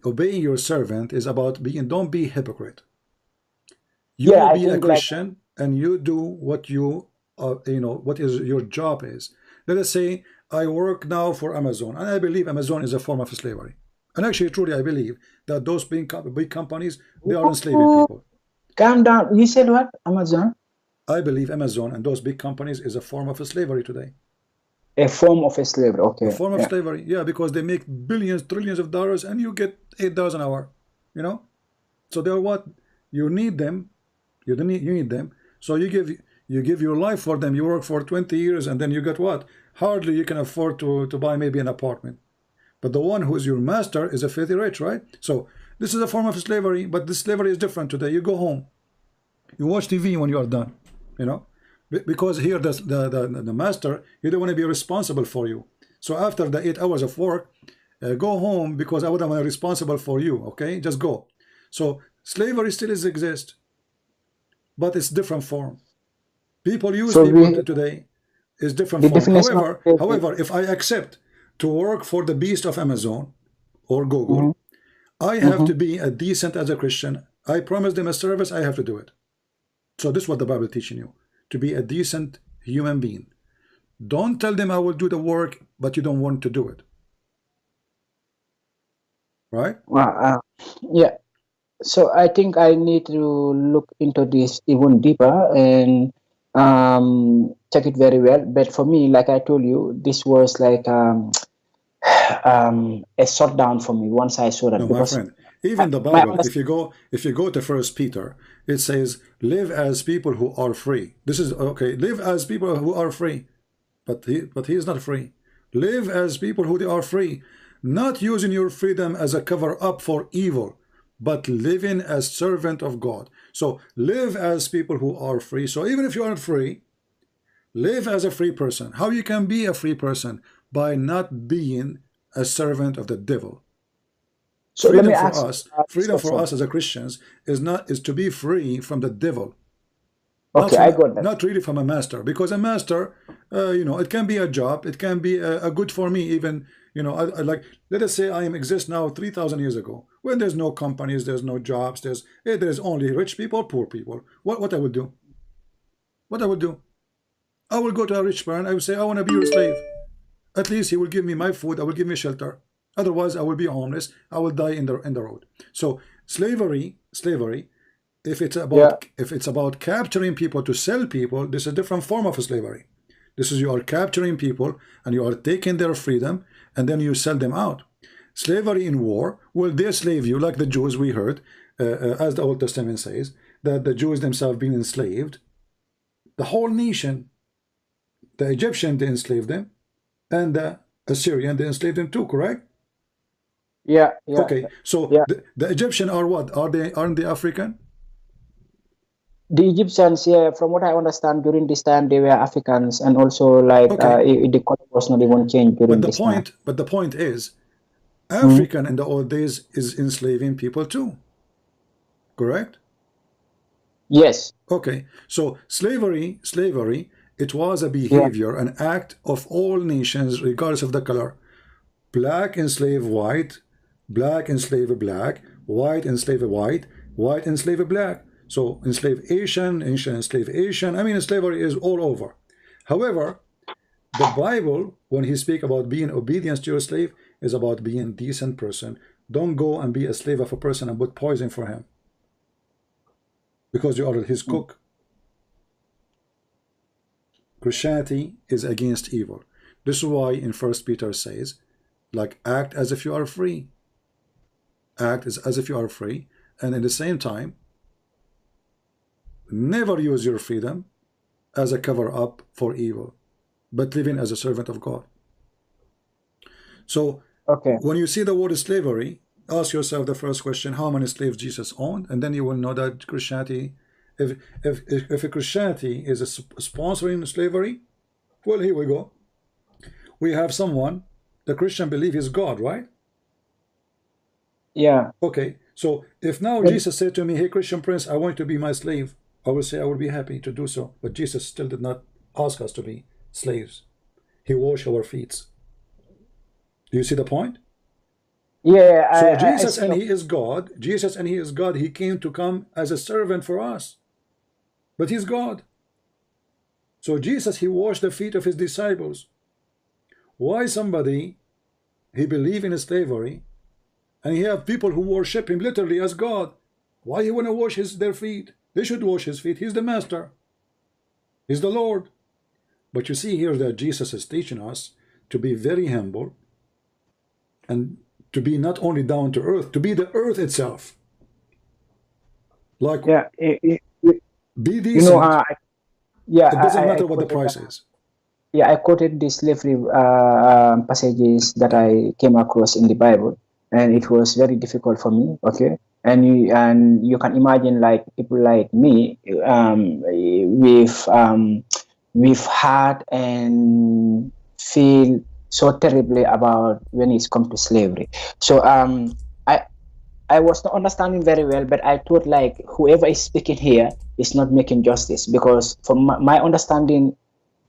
obeying your servant, is about don't be hypocrite. yeah, You I be a think like, Christian and you do what what is your job is. Let us say I work now for Amazon, and I believe Amazon is a form of slavery. And actually, truly, I believe that those big companies, they are enslaving people. Calm down. You said what? Amazon? I believe Amazon and those big companies is a form of slavery today. A form of a slavery. A Okay. form of Yeah. slavery, yeah, because they make billions, trillions of dollars, and you get $8 an hour. You know, so they're what you need them. You need them. So you give your life for them. You work for 20 years, and then you get what? Hardly you can afford to buy maybe an apartment. But the one who is your master is a filthy rich, right? So this is a form of slavery, but this slavery is different today. You go home, you watch TV when you are done, you know, because here the master, he don't want to be responsible for you. So after the 8 hours of work, go home because I wouldn't want to be responsible for you. Okay, just go. So slavery still exists, but it's different form. People use So people we today is different the form. definition of slavery. However, if I accept to work for the beast of Amazon or Google, I have to be a decent as a Christian. I promise them a service, I have to do it. So this is what the Bible is teaching you, to be a decent human being. Don't tell them I will do the work, but you don't want to do it. Right? Yeah. So I think I need to look into this even deeper and check it very well. But for me, like I told you, this was like a shutdown for me once I saw that, No, my because friend. Even the my Bible, if you go to First Peter, it says, "Live as people who are free." This is okay. Live as people who are free, but he is not free. Live as people who are free, not using your freedom as a cover up for evil, but living as servant of God. So live as people who are free. So even if you aren't free, live as a free person. How you can be a free person? By not being a servant of the devil. So let me ask this Freedom for question. us as a Christians is to be free from the devil, not Okay, I got that. not really from a master, because a master, you know, it can be a job, it can be a good for me even, you know, I like, let us say I am exist now 3,000 years ago, when there's no companies, there's no jobs, there's only rich people, poor people. What I would do? What I would do? I will go to a rich man, I will say, I want to be your slave. At least he will give me my food, I will give me shelter. Otherwise, I will be homeless. I will die in the road. So slavery, if it's about capturing people to sell people, this is a different form of slavery. This is you are capturing people and you are taking their freedom and then you sell them out. Slavery in war, well, they slave you like the Jews we heard, as the Old Testament says, that the Jews themselves being enslaved. The whole nation, the Egyptian, they enslaved them, and the Assyrian, they enslaved them too, correct? Yeah. Okay, so Yeah. the Egyptian are what? Aren't they African? The Egyptians, yeah, from what I understand, during this time they were Africans, and also like Okay, the color was not even changed during this time. but the point is, Mhm. African in the old days is enslaving people too, correct? Yes. Okay, so slavery, it was a Yeah. behavior, an act of all nations, regardless of the color. Black enslave white, black enslave black, white enslave white, white enslave black. So enslave Asian, Asian enslave Asian. I mean, slavery is all over. However, the Bible, when he speaks about being obedience to your slave, is about being a decent person. Don't go and be a slave of a person and put poison for him because you are his cook. Christianity is against evil. This is why in First Peter says, like, act as if you are free. Act as if you are free, and at the same time, never use your freedom as a cover-up for evil, but living as a servant of God. So Okay. when you see the word slavery, ask yourself the first question, how many slaves Jesus owned? And then you will know that Christianity, if a Christianity is sponsoring slavery, well, here we go. We have someone, the Christian belief is God, right? Yeah. Okay, so if now Jesus said to me, hey, Christian Prince, I want you to be my slave, I will say I will be happy to do so. But Jesus still did not ask us to be slaves. He washed our feet. Do you see the point? Yeah. So I Jesus, see and your- he is God. Jesus, and he is God. He came to come as a servant for us. But he's God. So Jesus, he washed the feet of his disciples. Why somebody, he believed in slavery, and he have people who worship him literally as God. Why he want to wash their feet? They should wash his feet. He's the master. He's the Lord. But you see here that Jesus is teaching us to be very humble and to be not only down to earth, to be the earth itself. Like, Yeah, be you decent. know, yeah, It doesn't I matter what the quoted, price is. yeah, I quoted these slavery passages that I came across in the Bible, and it was very difficult for me. Okay, and you can imagine like people like me, with heart and feel so terribly about when it's come to slavery. So I I was not understanding very well, but I thought like whoever is speaking here is not making justice, because from my understanding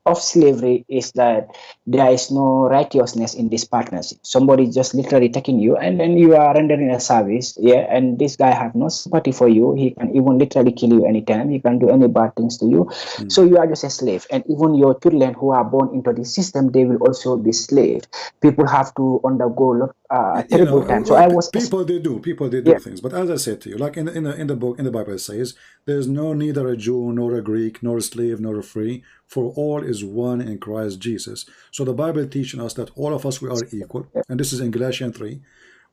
of slavery is that there is no righteousness in this partnership. Somebody just literally taking you, and then you are rendering a service, yeah, and this guy have no sympathy for you. He can even literally kill you anytime. He can do any bad things to you. So you are just a slave. And even your children who are born into the system, they will also be slave. People have to undergo a You know, terrible time. So I was, people they do yeah, things. But as I said to you, like in the book, in the Bible, it says there's no neither a Jew nor a Greek nor a slave nor a free, for all is one in Christ Jesus. So the Bible teaching us that all of us we are equal, and this is in Galatians 3.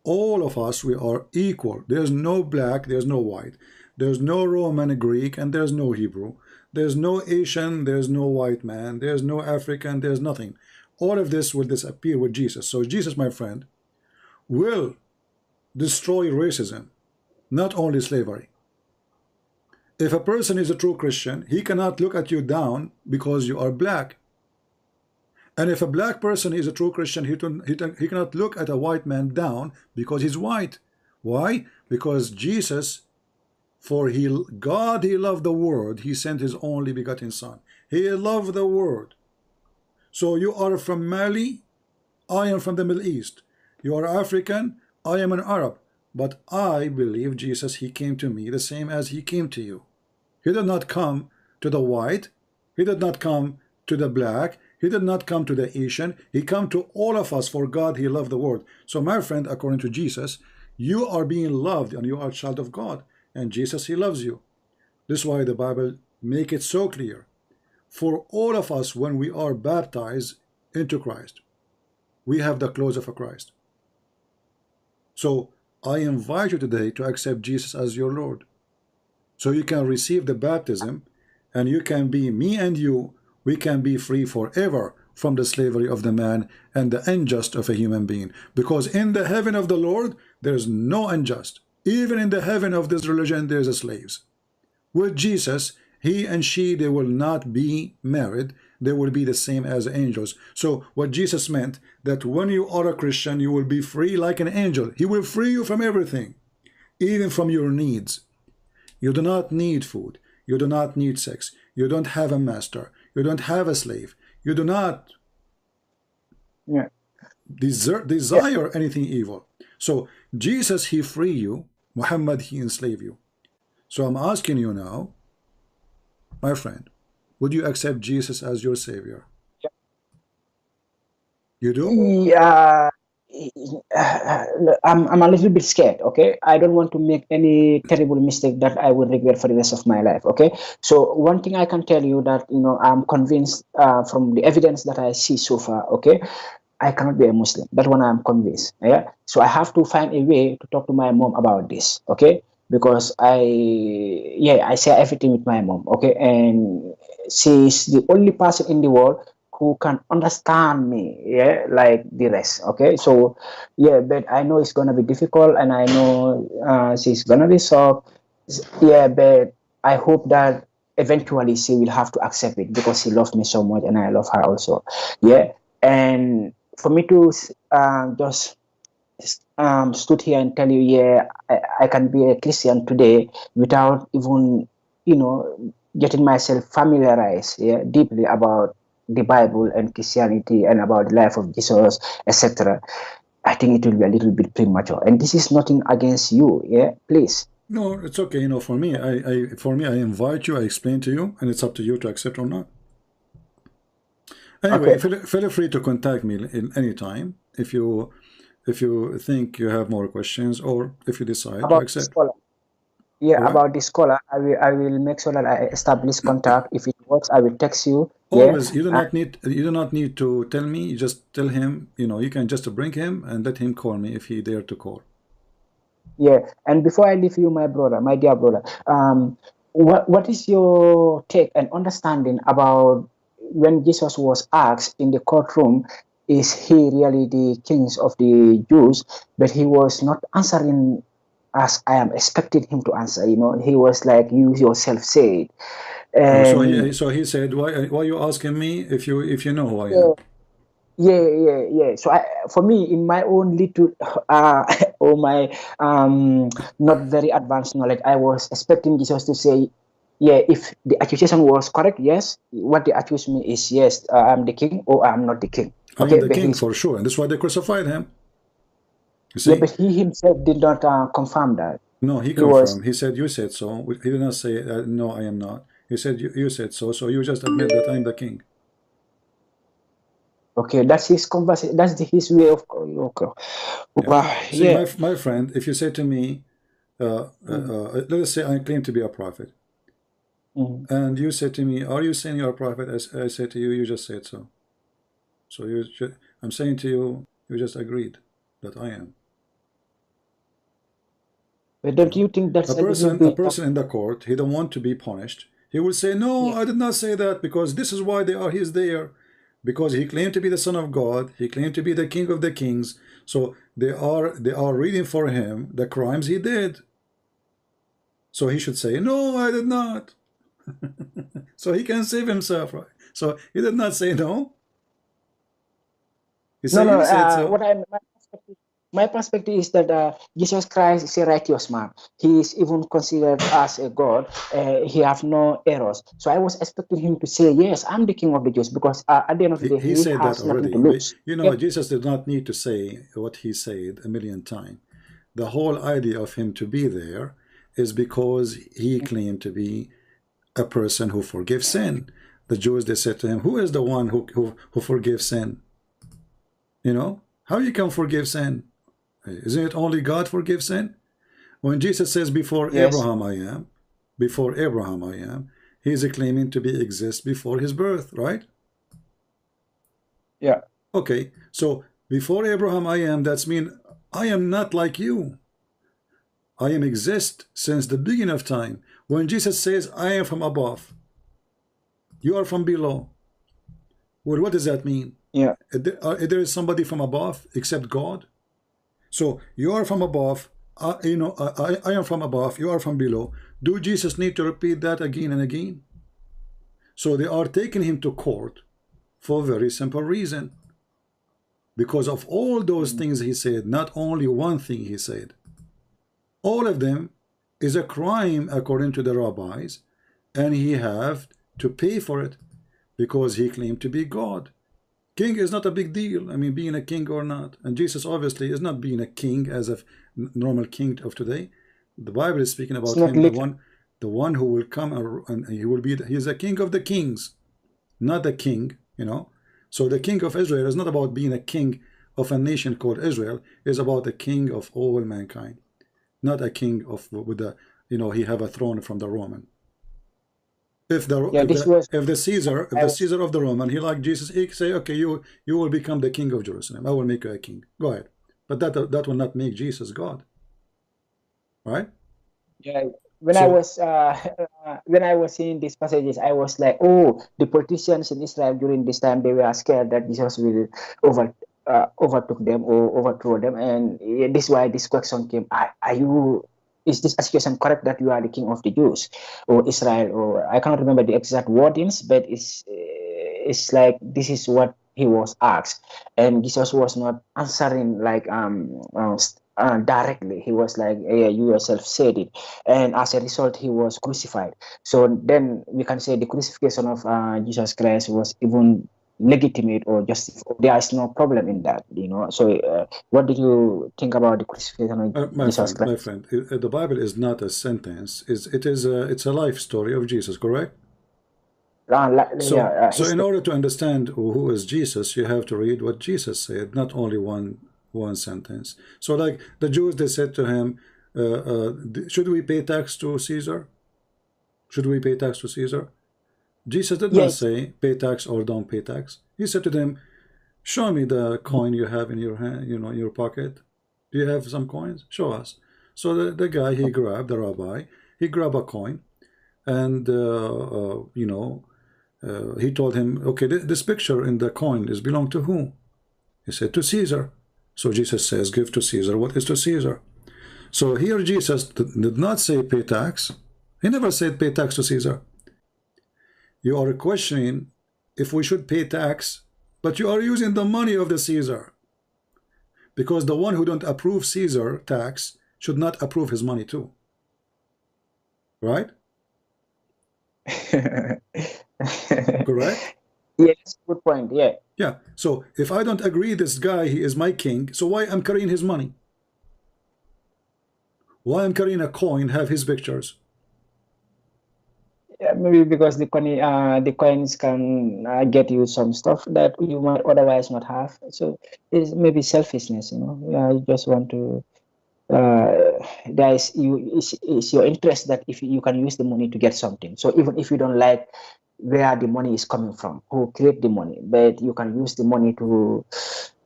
All of us we are equal. There's no black, there's no white, there's no Roman, Greek, and there's no Hebrew. There's no Asian, there's no white man, there's no African, there's nothing. All of this will disappear with Jesus. So Jesus, my friend, will destroy racism, not only slavery. If a person is a true Christian, he cannot look at you down because you are black. And if a black person is a true Christian, he cannot look at a white man down because he's white. Why? Because Jesus, God he loved the world, he sent his only begotten son. He loved the world. So you are from Mali, I am from the Middle East. You are African, I am an Arab. But I believe Jesus, he came to me the same as he came to you. He did not come to the white. He did not come to the black. He did not come to the Asian. He came to all of us, for God, he loved the world. So my friend, according to Jesus, you are being loved and you are a child of God. And Jesus, he loves you. This is why the Bible make it so clear. For all of us, when we are baptized into Christ, we have the clothes of a Christ. So I invite you today to accept Jesus as your Lord, so you can receive the baptism, and you can be, me and you, we can be free forever from the slavery of the man and the unjust of a human being. Because in the heaven of the Lord, there's no unjust. Even in the heaven of this religion, there's a slaves. With Jesus, he and she, they will not be married. They will be the same as angels. So what Jesus meant, that when you are a Christian, you will be free like an angel. He will free you from everything, even from your needs. You do not need food. You do not need sex. You don't have a master. You don't have a slave. You do not desire anything evil. So Jesus, he free you. Muhammad, he enslave you. So I'm asking you now, my friend, would you accept Jesus as your savior? You do? yeah. I'm a little bit scared. Okay, I don't want to make any terrible mistake that I will regret for the rest of my life. Okay, so one thing I can tell you that I'm convinced from the evidence that I see so far. Okay, I cannot be a Muslim. That one I'm convinced. Yeah, so I have to find a way to talk to my mom about this. Okay, because I share everything with my mom. Okay, and she's the only person in the world who can understand me, yeah, like the rest. Okay, so yeah, but I know it's gonna be difficult, and I know she's gonna be shocked. Yeah, but I hope that eventually she will have to accept it, because she loves me so much and I love her also. Yeah, and for me to just stood here and tell you, yeah, I can be a Christian today without even getting myself familiarized, yeah, deeply about the Bible and Christianity and about the life of Jesus, etc. I think it will be a little bit premature. And this is nothing against you, yeah. Please. No, it's okay. For me, I invite you. I explain to you, and it's up to you to accept or not. Anyway, Okay. feel free to contact me in any time if you if you think you have more questions, or if you decide to About the accept. scholar. Yeah, What? about the scholar, I will make sure that I establish contact. If it works, I will text you. Yeah. Always, you do not need to tell me. You just tell him. You know, you can just bring him and let him call me if he dare to call. Yeah, and before I leave you, my brother, my dear brother, what is your take and understanding about when Jesus was asked in the courtroom, is he really the king of the Jews? But he was not answering as I am expecting him to answer. You know, he was like, "You yourself said," Oh, and so he said, why you asking me if you know who I yeah, am? yeah. So for me, in my own little, or my not very advanced knowledge, I was expecting Jesus to say, yeah, if the accusation was correct, yes, what they accuse me is yes, I'm the king or I'm not the king. I am Okay, the but king for sure, and that's why they crucified him. You yeah, see? but he himself did not confirm that. No, he He was confirmed. He said, "You said so." He did not say, "No, I am not." He said, "You said so." So you just admit that I'm the king. okay. That's his conversation. That's his way of. Okay. Yeah. Wow. See, Yeah. my friend, if you say to me, Mm, let us say I claim to be a prophet, mm. and you say to me, "Are you saying you're a prophet?" I say to you, "You just said so." So I'm saying to you, you just agreed that I am. But You don't know, you think that's a little a bit? person in the court, he don't want to be punished. He will say, "No, Yeah. I did not say that because this is why they are. He's there, because he claimed to be the Son of God. He claimed to be the King of the Kings. So they are reading for him the crimes he did. So he should say, "No, I did not." So he can save himself, right? So he did not say no. He No, said, no. "You said so." My perspective is that Jesus Christ is a righteous man. He is even considered as a God. He have no errors. So I was expecting him to say, "Yes, I'm the King of the Jews," because at the end of the day, He he said that has nothing to already. But lose. you know, Okay? Jesus did not need to say what he said a million times. The whole idea of him to be there is because he claimed to be a person who forgives sin. The Jews, they said to him, "Who is the one who forgives sin?" You know, how you can forgive sin? Isn't it only God forgives sin? When Jesus says, "Before Yes. Abraham I am," before Abraham I am, he is claiming to be exist before his birth, right? Yeah. Okay, so before Abraham I am, that's mean I am not like you. I am exist since the beginning of time. When Jesus says, "I am from above, you are from below," well, what does that mean? Yeah. There is somebody from above except God? So you are from above, I am from above, you are from below. Do Jesus need to repeat that again and again? So they are taking him to court for a very simple reason. Because of all those Mm. things he said, not only one thing he said. All of them is a crime according to the rabbis, and he have to pay for it because he claimed to be God. King is not a big deal. I mean, being a king or not. And Jesus obviously is not being a king as a normal king of today. The Bible is speaking It's about not him, little. the one who will come and he will be. He is a king of the kings, not a king. You know. So the king of Israel is not about being a king of a nation called Israel. It's about the king of all mankind, not a king of with the he have a throne from the Roman. If the Yeah. if This the was. if the Caesar if I the was. Caesar of the Roman, he like Jesus, he say, "Okay, you will become the king of Jerusalem. I will make you a king. Go ahead." But that will not make Jesus God, right? Yeah. When I So was when I was seeing these passages, I was like, "Oh, the politicians in Israel during this time they were scared that Jesus will over overtook them or overthrow them, and this is why this question came: Are you? Is this accusation correct that you are the king of the Jews or Israel? Or I cannot remember the exact wordings, but it's like this is what he was asked, and Jesus was not answering like directly. He was like, "Yeah, you yourself said it," and as a result, he was crucified. So then we can say the crucifixion of Jesus Christ was even legitimate or just there is no problem in that, you know. So what did you think about the crucifixion of Jesus my Christ? friend, the Bible is not a sentence. It's a life story of Jesus, correct? Yeah, So in history. order to understand who is Jesus, you have to read what Jesus said, not only one One sentence. So like the Jews, they said to him, should we pay tax to Caesar? Should we pay tax to Caesar? Jesus did not Yes. say pay tax or don't pay tax. He said to them, show me the coin you have in your hand, in your pocket. Do you have some coins? Show us. So the guy, he grabbed, the rabbi, he grabbed a coin, and he told him, okay, this picture in the coin is belong to whom? He said, to Caesar. So Jesus says, give to Caesar what is to Caesar. So here Jesus did not say pay tax. He never said pay tax to Caesar. You are questioning if we should pay tax, but you are using the money of the Caesar. Because the one who don't approve Caesar tax should not approve his money too. Right? Correct? Yes, good point. Yeah. Yeah. So if I don't agree this guy, he is my king, so why I'm carrying his money? Why I'm carrying a coin, have his pictures? Yeah, maybe because the coins can get you some stuff that you might otherwise not have. So it's maybe selfishness, Yeah, you just want to. It's your interest that if you can use the money to get something. So even if you don't like where the money is coming from, who create the money, but you can use the money to,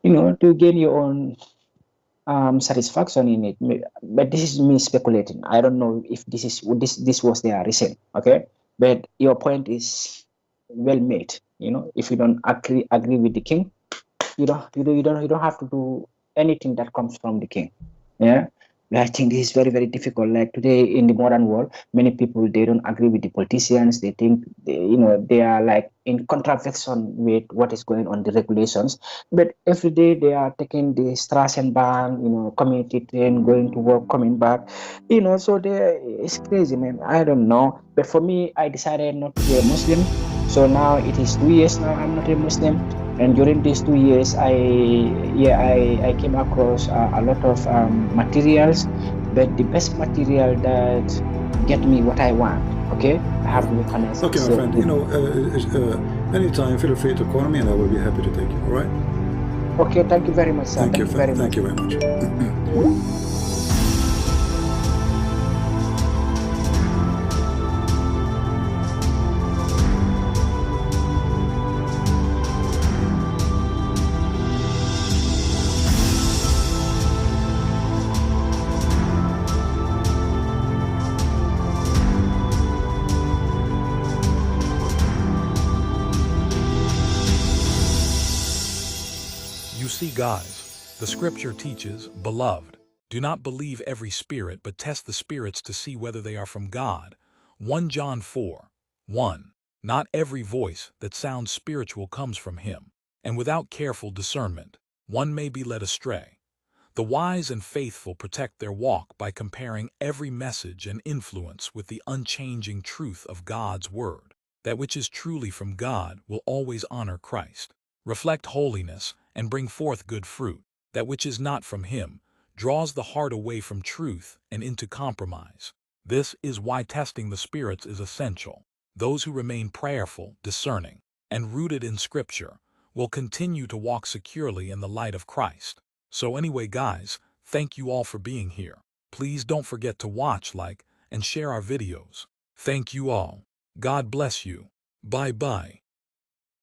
to gain your own satisfaction in it. But this is me speculating. I don't know if this was their reason. Okay, but your point is well made. If you don't agree with the king, you don't have to do anything that comes from the king. Yeah. I think this is very, very difficult. Like today in the modern world, many people, they don't agree with the politicians. They think they are like in contravention with what is going on, the regulations. But every day they are taking the Straßenbahn, community train, going to work, coming back, so it's crazy, man. I don't know. But for me, I decided not to be a Muslim. So now it is 2 years now I'm not a Muslim. And during these 2 years, I came across a lot of materials, but the best material that get me what I want. Okay, I have to be honest. Okay, my So, friend. Anytime, feel free to call me, and I will be happy to take you. All right? okay, thank you very much, sir. Thank you. very much. Thank you very much. You see, guys, the scripture teaches, beloved, do not believe every spirit, but test the spirits to see whether they are from God. 1 John 4:1. Not every voice that sounds spiritual comes from him, and without careful discernment, one may be led astray. The wise and faithful protect their walk by comparing every message and influence with the unchanging truth of God's word. That which is truly from God will always honor Christ, reflect holiness, and bring forth good fruit. That which is not from him draws the heart away from truth and into compromise. This is why testing the spirits is essential. Those who remain prayerful, discerning, and rooted in Scripture will continue to walk securely in the light of Christ. So anyway, guys, thank you all for being here. Please don't forget to watch, like, and share our videos. Thank you all. God bless you. Bye-bye.